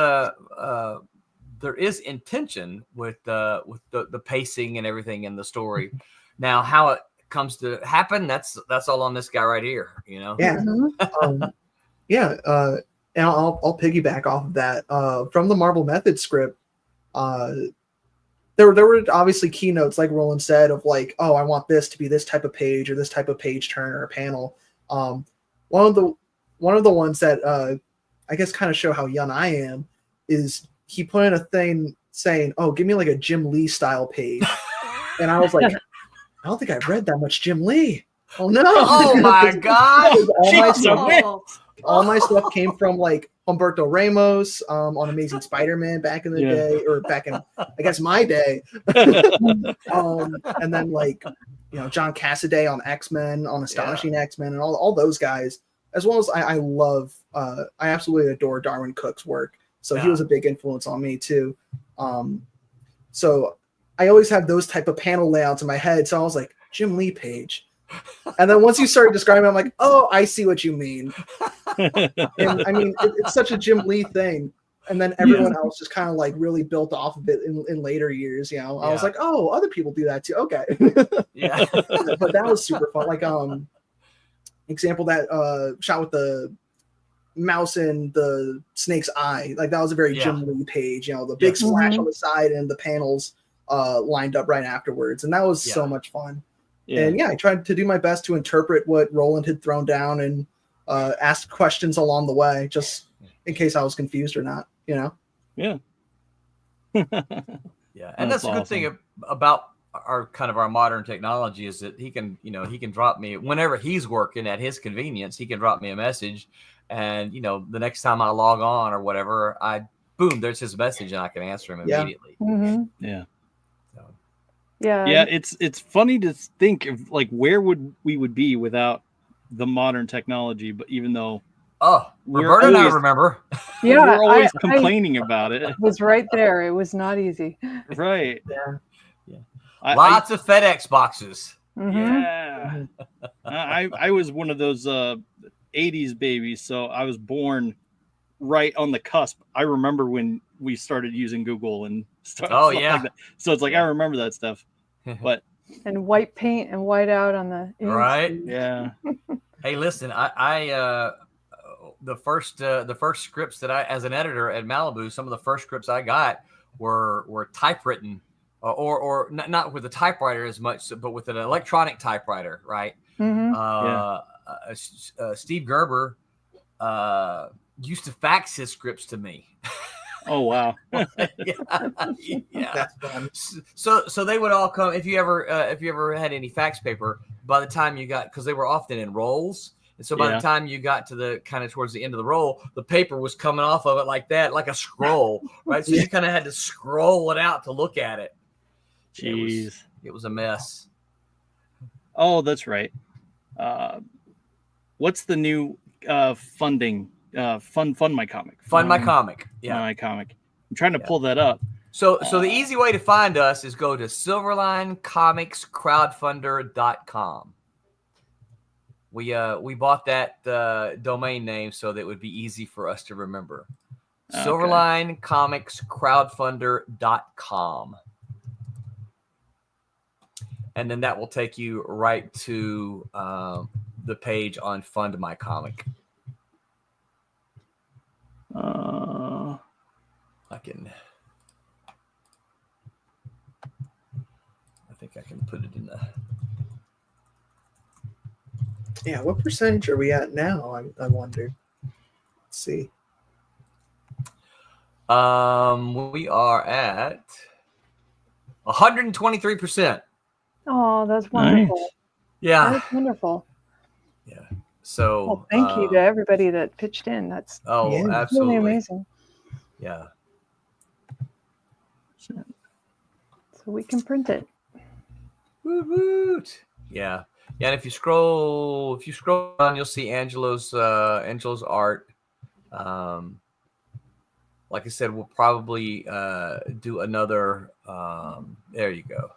intention with the pacing and everything in the story. Now, how it comes to happen, that's all on this guy right here, Yeah. And I'll piggyback off of that. From the Marvel Method script, there were obviously keynotes, like Roland said, of like, oh, I want this to be this type of page or this type of page turn or panel. One of the ones that I guess kind of show how young I am is he put in a thing saying, oh, give me like a Jim Lee style page. And I was like, I don't think I've read that much Jim Lee. Oh no! Oh my God! All my stuff came from like Humberto Ramos on Amazing Spider-Man back in the day, or back in, I guess, my day. And then like, John Cassaday on X-Men, on Astonishing X-Men, and all those guys, as well as I absolutely adore Darwin Cook's work. So he was a big influence on me too. So I always have those type of panel layouts in my head. So I was like, Jim Lee page. And then once you started describing it, I'm like, oh, I see what you mean. And I mean, it's such a Jim Lee thing. And then everyone else just kind of like really built off of it in later years. I was like, oh, other people do that too. Okay. Yeah. But that was super fun. Like, example, that shot with the mouse in the snake's eye. Like, that was a very Jim Lee page, the big splash on the side and the panels lined up right afterwards. And that was so much fun. Yeah. And I tried to do my best to interpret what Roland had thrown down and ask questions along the way, just in case I was confused or not, Yeah. Yeah. And that's a good thing about our modern technology is that he can drop me whenever he's working at his convenience. He can drop me a message, and the next time I log on or whatever, boom, there's his message, and I can answer him immediately. Yeah. Yeah, it's funny to think of like where we would be without the modern technology, but even though Roberta and I remember. Yeah, we're always complaining about it. It was right there. It was not easy. Right. Yeah. Lots of FedEx boxes. Yeah. I was one of those 80s babies, so I was born right on the cusp. I remember when we started using Google and stuff. Like that. So it's like I remember that stuff. But and white paint and white out on the right. Yeah. Hey, listen, I the first scripts that I, as an editor at Malibu, some of the first scripts I got were typewritten, or not with a typewriter as much, but with an electronic typewriter, right? Steve Gerber used to fax his scripts to me. Oh wow! Yeah. That's fun. So they would all come if you ever had any fax paper. By the time you got, because they were often in rolls, and so by the time you got to the kind of towards the end of the roll, the paper was coming off of it like that, like a scroll, right? So you kind of had to scroll it out to look at it. Jeez, it was a mess. Oh, that's right. What's the new funding? Fund my comic. Fund my comic. Yeah, my comic. I'm trying to pull that up. So the easy way to find us is go to silverlinecomicscrowdfunder.com. We bought that domain name so that it would be easy for us to remember. Okay. Silverlinecomicscrowdfunder.com. And then that will take you right to the page on Fund My Comic. I think I can put it in the. Yeah, what percentage are we at now? I wonder. Let's see. We are at 123%. Oh, that's wonderful. Nice. Yeah, that's wonderful. Yeah. So well, thank you to everybody that pitched in. That's absolutely really amazing. Yeah. So we can print it. Woot woot. Yeah. Yeah, and if you scroll down, you'll see Angelo's art. Like I said, we'll probably do another. There you go.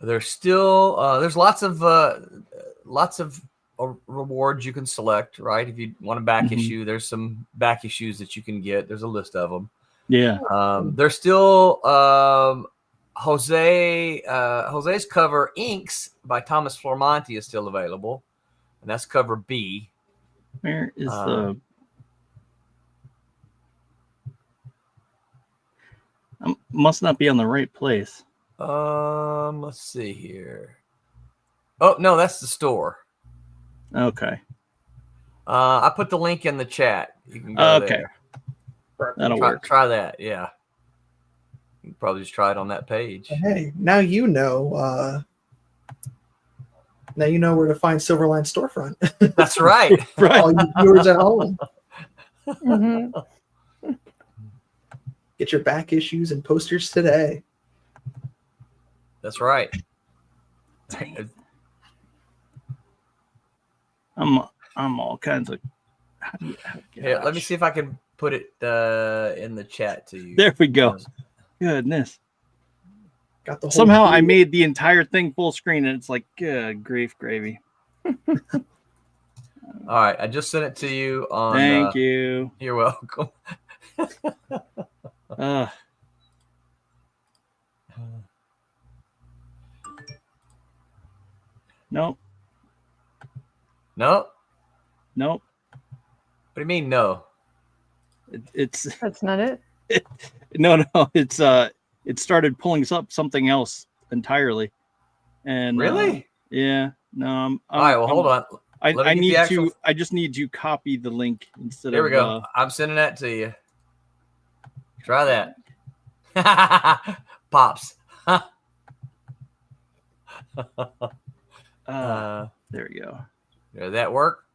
There's still there's lots of rewards you can select, right? If you want a back issue, there's some back issues that you can get. There's a list of them. Yeah. There's still Jose's cover inks by Thomas Flormonti is still available, and that's cover B. Where is the? Must not be on the right place. Let's see here. Oh no, that's the store. Okay. I put the link in the chat. You can go there. That'll work. Try that. Yeah. You can probably just try it on that page. Hey, now you know. Now you know where to find Silverline storefront. That's right. Right. All you viewers at home. Mm-hmm. Get your back issues and posters today. That's right. I'm all kinds of. Here, let me see if I can put it in the chat to you. There we go. Goodness. Got the whole Somehow I made the entire thing full screen, and it's like, good grief, gravy. All right, I just sent it to you on. Thank you. You're welcome. Nope. Nope. Nope. What do you mean no? That's not it. No. It's it started pulling up something else entirely. And really? Yeah. No. All right. Well, hold on. I need to. I just need to copy the link instead of. Here we go. I'm sending that to you. Try that. Pops. There we go. Did that work?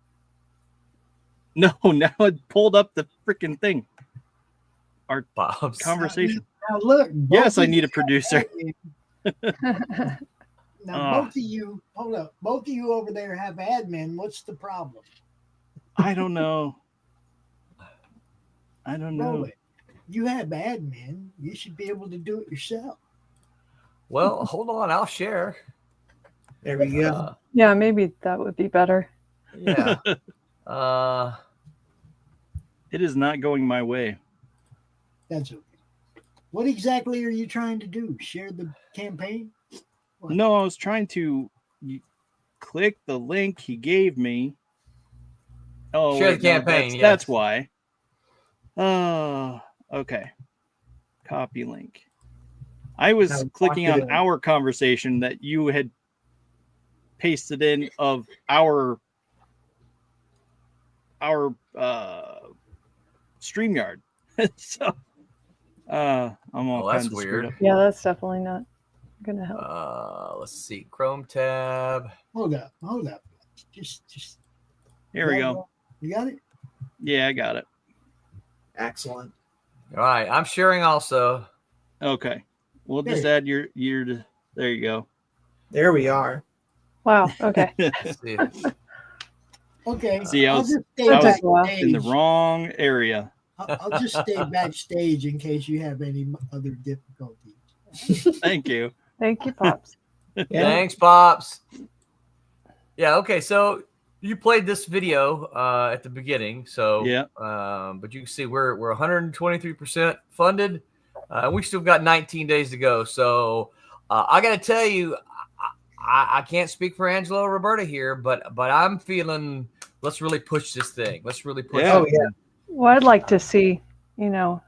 No, now it pulled up the freaking thing. Our Pops. conversation. Now look. Yes, I need a producer. Now both of you, hold up. Both of you over there have admin. What's the problem? I don't know. I don't know. Roll it. You have admin. You should be able to do it yourself. Well, hold on. I'll share. There we go. Yeah, maybe that would be better. Yeah. It is not going my way. That's okay. What exactly are you trying to do? Share the campaign? What? No, I was trying to click the link he gave me, Oh, share wait, the campaign. No, yes. that's why. Oh, okay. Copy link. I was clicking on our conversation that you had pasted in of our StreamYard. So I'm all kinds of screwed up. Yeah, that's definitely not gonna help. Let's see. Chrome tab. Hold up. Just Here we go. You got it? Yeah, I got it. Excellent. All right. I'm sharing also. Okay. We'll just add your there you go. There we are. Wow. Okay. Okay. See, I was in the wrong area. I'll just stay backstage in case you have any other difficulties. Thank you. Thank you, Pops. Thanks, Pops. Yeah. Okay. So you played this video at the beginning. So yeah. But you can see we're 123% funded. We still got 19 days to go. So I got to tell you, I can't speak for Angelo or Roberta here, but I'm feeling let's really push this thing. Let's really push. Oh yeah. Well, I'd like to see, if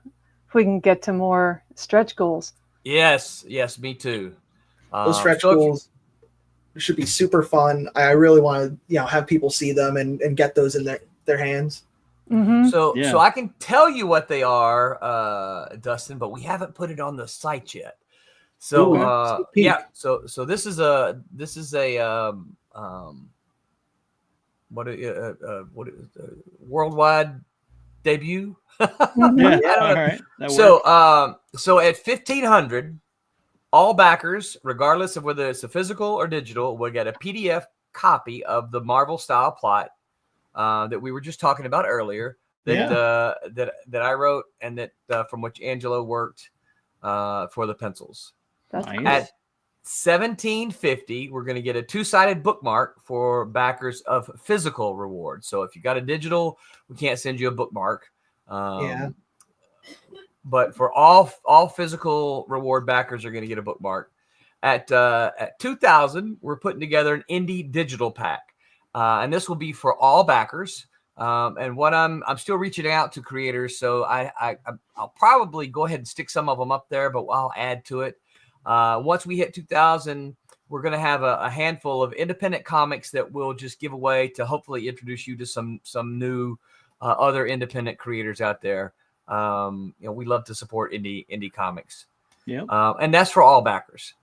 we can get to more stretch goals. Yes, me too. Those stretch goals should be super fun. I really want to, have people see them and get those in their hands. Mm-hmm. So I can tell you what they are, Dustin, but we haven't put it on the site yet. So So this is a worldwide debut. Yeah, all right. So at 1,500, all backers, regardless of whether it's a physical or digital, will get a PDF copy of the Marvel style plot that we were just talking about earlier. That I wrote and that from which Angelo worked for the pencils. That's nice. cool. At $17.50, we're going to get a 2-sided bookmark for backers of physical rewards. So if you got a digital, we can't send you a bookmark. But for all physical reward backers are going to get a bookmark. At 2,000, we're putting together an indie digital pack, and this will be for all backers. And what I'm still reaching out to creators, so I'll probably go ahead and stick some of them up there, but I'll add to it. Once we hit 2,000, we're going to have a handful of independent comics that we'll just give away to hopefully introduce you to some new other independent creators out there. We love to support indie comics. Yeah. And that's for all backers.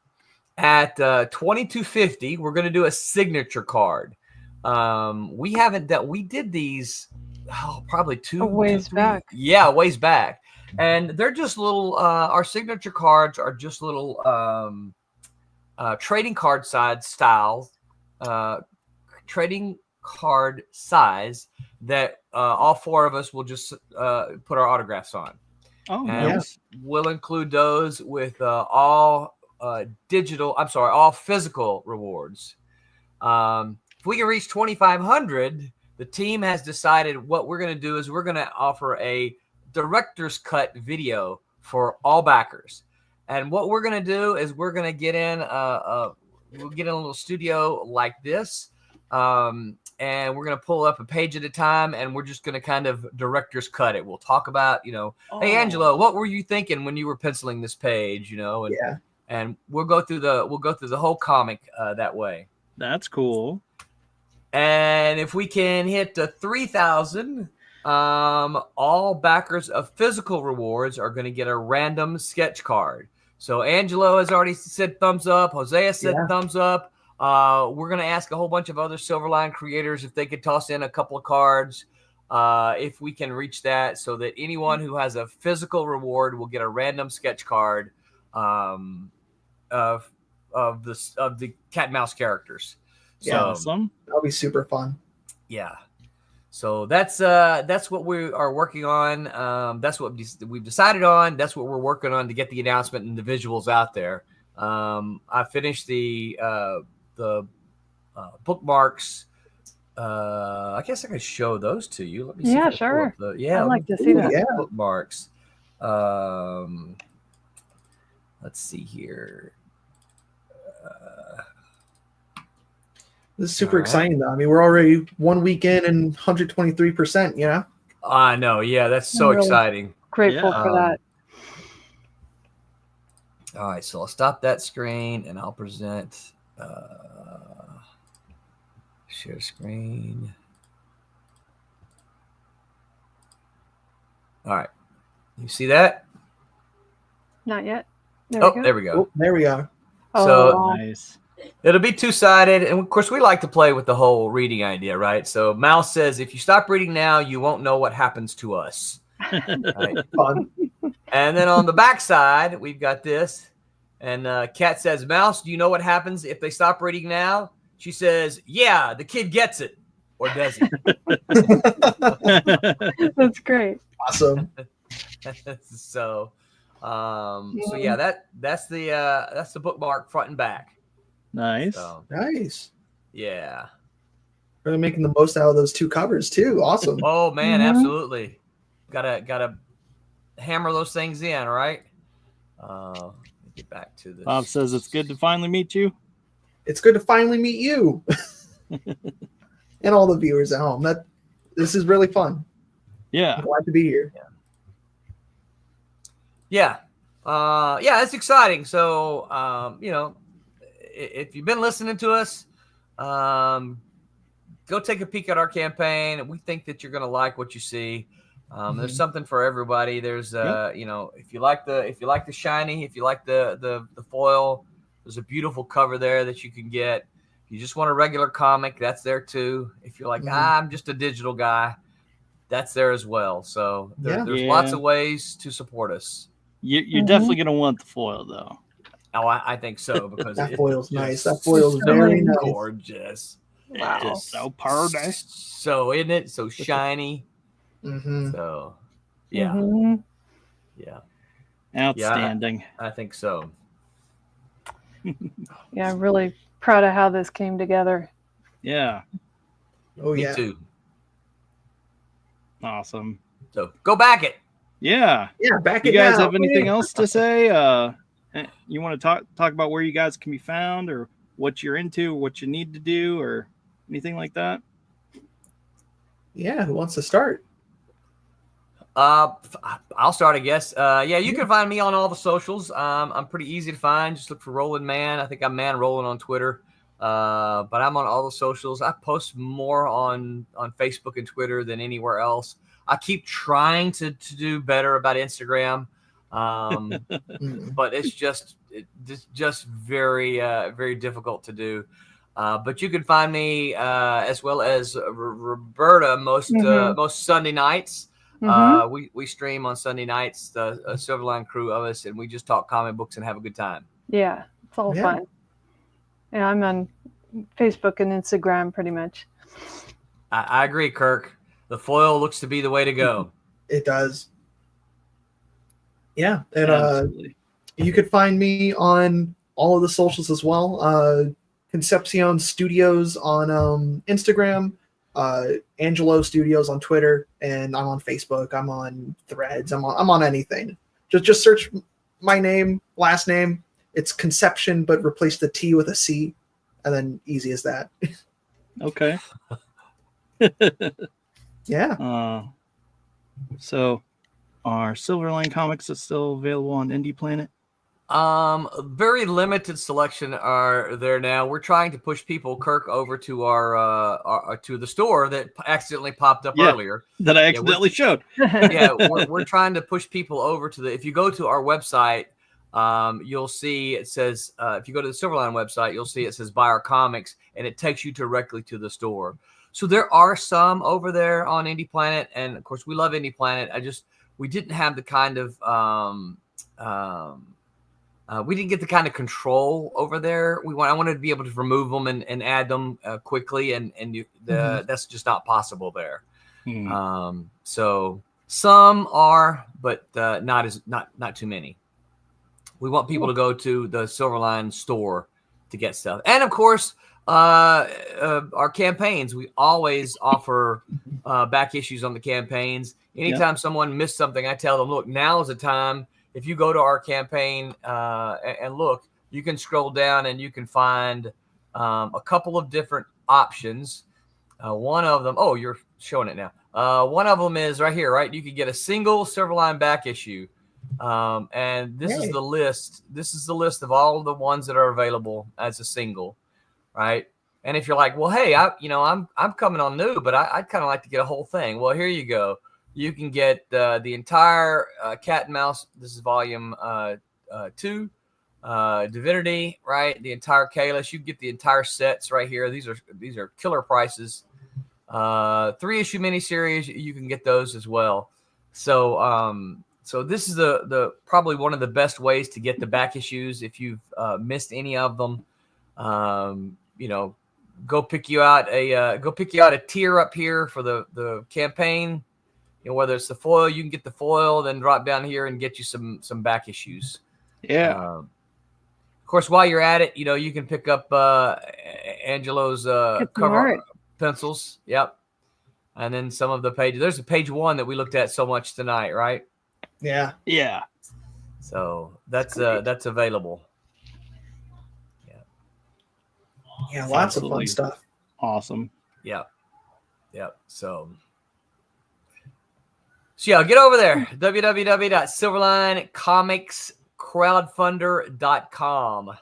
At $22.50, we're going to do a signature card. We did these probably two ways back. Yeah, ways back. And they're just little, our signature cards are just little trading card trading card size that all four of us will just put our autographs on. Oh, and nice. We'll include those with all physical rewards. If we can reach 2,500, the team has decided what we're going to do is we're going to offer a director's cut video for all backers. And what we're going to do is we're going to get in a little studio like this. And we're going to pull up a page at a time, and we're just going to kind of director's cut it. We'll talk about, hey, Angelo, what were you thinking when you were penciling this page, and we'll go through the whole comic that way. That's cool. And if we can hit 3,000, all backers of physical rewards are going to get a random sketch card. So Angelo has already said thumbs up. Hosea said thumbs up. We're going to ask a whole bunch of other Silverline creators if they could toss in a couple of cards, if we can reach that, so that anyone who has a physical reward will get a random sketch card of the cat and mouse characters. Yeah, so, awesome. That'll be super fun. Yeah. So that's what we are working on. That's what we've decided on. That's what we're working on to get the announcement and the visuals out there. I finished the bookmarks. I guess I could show those to you. Let me see. Yeah, sure. I'd like to see that. Bookmarks. Let's see here. This is super exciting, though. I mean, we're already 1 week in and 123%, you know? I know. Yeah, that's so really exciting. Grateful for that. All right, so I'll stop that screen and I'll present share screen. All right. You see that? Not yet. There we go. Oh, there we are. So Nice. it'll be two-sided. And of course, we like to play with the whole reading idea, right? So Mouse says, if you stop reading now, you won't know what happens to us. Right? Fun. And then on the back side, we've got this. And Kat says, Mouse, do you know what happens if they stop reading now? She says, yeah, the kid gets it. Or does he? That's great. Awesome. So yeah, that's the bookmark front and back. Nice. So, Nice. yeah. Really making the most out of those 2 covers too. Awesome. Oh man, absolutely. Gotta hammer those things in, right? Get back to this. Bob says it's good to finally meet you. It's good to finally meet you. And all the viewers at home. This is really fun. Yeah. I'm glad to be here. Yeah. It's exciting. So, if you've been listening to us, go take a peek at our campaign. We think that you're going to like what you see. There's something for everybody. There's, if you like the shiny, if you like the foil, there's a beautiful cover there that you can get. If you just want a regular comic, that's there too. If you're like, I'm just a digital guy, that's there as well. So there's lots of ways to support us. You're definitely going to want the foil, though. Oh, I think so, because that foil's nice. That foil's very nice. Gorgeous. Wow. Just so pretty. So, isn't it? So shiny. So, yeah. Yeah. Outstanding. Yeah, I think so. Yeah, I'm really proud of how this came together. Yeah. Oh, Me too. Awesome. So, go back it. Yeah. Yeah, back you it guys now. have anything else to say? You want to talk about where you guys can be found, or what you're into, or what you need to do, or anything like that? Yeah, who wants to start? I'll start, I guess. You can find me on all the socials. I'm pretty easy to find. Just look for Roland Man. I think I'm Man Roland on Twitter. But I'm on all the socials. I post more on Facebook and Twitter than anywhere else. I keep trying to do better about Instagram. But it's just very, very difficult to do. But you can find me as well as Roberta most Sunday nights. We stream on Sunday nights, the Silverline crew of us, and we just talk comic books and have a good time. Yeah, it's all fun. Yeah, I'm on Facebook and Instagram pretty much. I agree, Kirk. The foil looks to be the way to go. It does. Yeah, and you could find me on all of the socials as well. Concepcion Studios on Instagram, Angelo Studios on Twitter, and I'm on Facebook. I'm on Threads. I'm on anything. Just search my name, last name. It's Conception, but replace the T with a C, and then easy as that. Okay. Yeah. So, are Silverline comics still available on Indie Planet? Very limited selection are there now. We're trying to push people, Kirk, over to our to the store that accidentally popped up earlier. That I accidentally showed. We're trying to push people over to if you go to our website, you'll see it says if you go to the Silverline website, you'll see it says buy our comics, and it takes you directly to the store. So there are some over there on Indie Planet, and of course we love Indie Planet. We didn't have the kind of we didn't get the kind of control over there. I wanted to be able to remove them and add them quickly, and that's just not possible there. So some are, but not too many. We want people to go to the Silverline store to get stuff, and of course, our campaigns. We always offer back issues on the campaigns. Anytime someone missed something, I tell them, look, now is the time. If you go to our campaign and look, you can scroll down and you can find a couple of different options. One of them, oh, you're showing it now. One of them is right here, right? You could get a single Silverline back issue. And this is the list. This is the list of all of the ones that are available as a single, right? And if you're like, well, hey, I'm coming on new, but I'd kind of like to get a whole thing. Well, here you go. You can get the entire Cat and Mouse. This is volume 2, Divinity, right? The entire Kalis. You can get the entire sets right here. These are killer prices. 3-issue miniseries. You can get those as well. So this is the probably one of the best ways to get the back issues if you've missed any of them. Go pick you out a tier up here for the campaign. Whether it's the foil, you can get the foil, then drop down here and get you some back issues. Yeah. Of course, while you're at it, you can pick up Angelo's cover pencils. Yep. And then some of the pages. There's a page 1 that we looked at so much tonight, right? Yeah. Yeah. So that's available. Yeah, lots of fun stuff. Awesome. Yeah. So yeah, get over there. www.silverlinecomicscrowdfunder.com.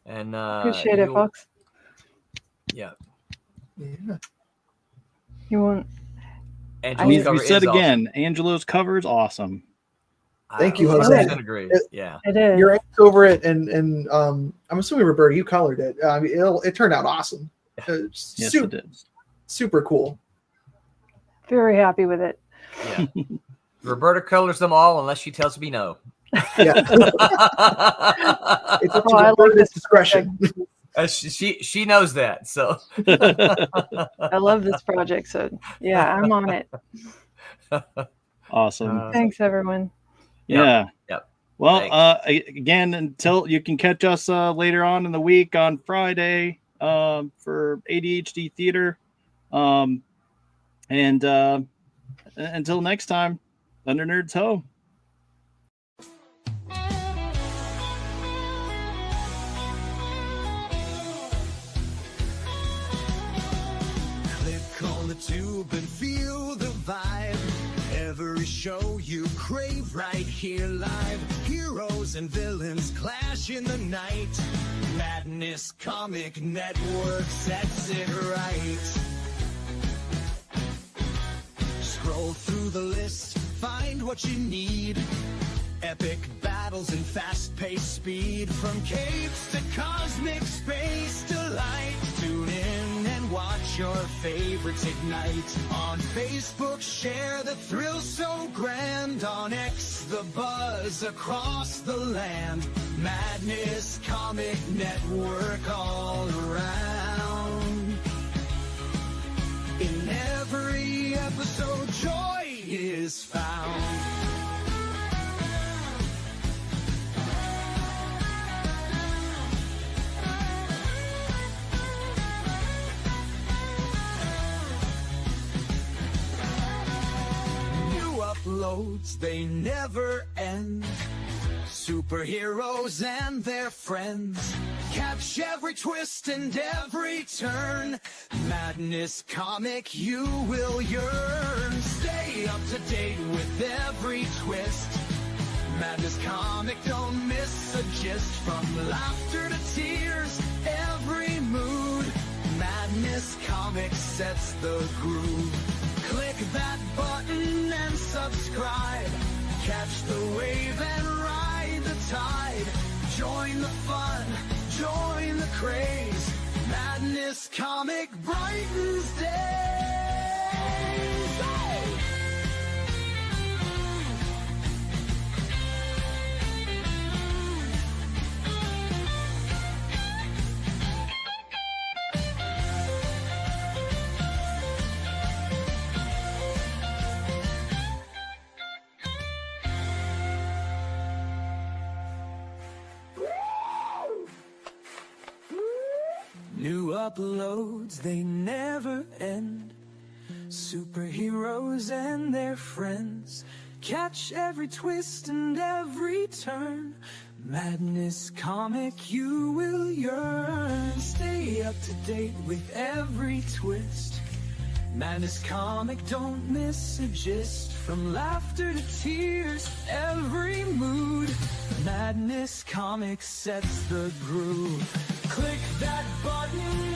And appreciate it, folks. Yeah. You won't. We said again, awesome. Angelo's cover is awesome. Thank you, Jose. I agree. Yeah, it is. You're over it, and I'm assuming Roberta, you colored it. It turned out awesome. Yes, it did. Super cool. Very happy with it. Yeah. Roberta colors them all unless she tells me no. Yeah. It's up to Roberta's discretion. She knows that. So I love this project. So yeah, I'm on it. Awesome. Thanks, everyone. Yeah. Yep. Well, again, until you can catch us later on in the week on Friday for ADHD Theater. And until next time, Thunder Nerds Ho. Click on the tube and feel the vibe. Every show you crave right here live. Heroes and villains clash in the night. Madness Comic Network sets it right. Scroll through the list, find what you need. Epic battles and fast-paced speed. From capes to cosmic space delight. Tune in and watch your favorites ignite. On Facebook, share the thrill so grand. On X, the buzz across the land. Madness Comic Network all around. In every episode, joy is found. Uploads, they never end. Superheroes and their friends. Catch every twist and every turn. Madness Comic, you will yearn. Stay up to date with every twist. Madness Comic, don't miss a gist. From laughter to tears, every mood. Madness Comic sets the groove. Click that button and subscribe. Catch the wave and ride the tide. Join the fun, join the craze. Madness Comic brightens days. Hey! New uploads, they never end. Superheroes and their friends. Catch every twist and every turn. Madness Comic, you will yearn. Stay up to date with every twist. Madness Comic, don't miss a gist. From laughter to tears, every mood. Madness Comic sets the groove. Click that button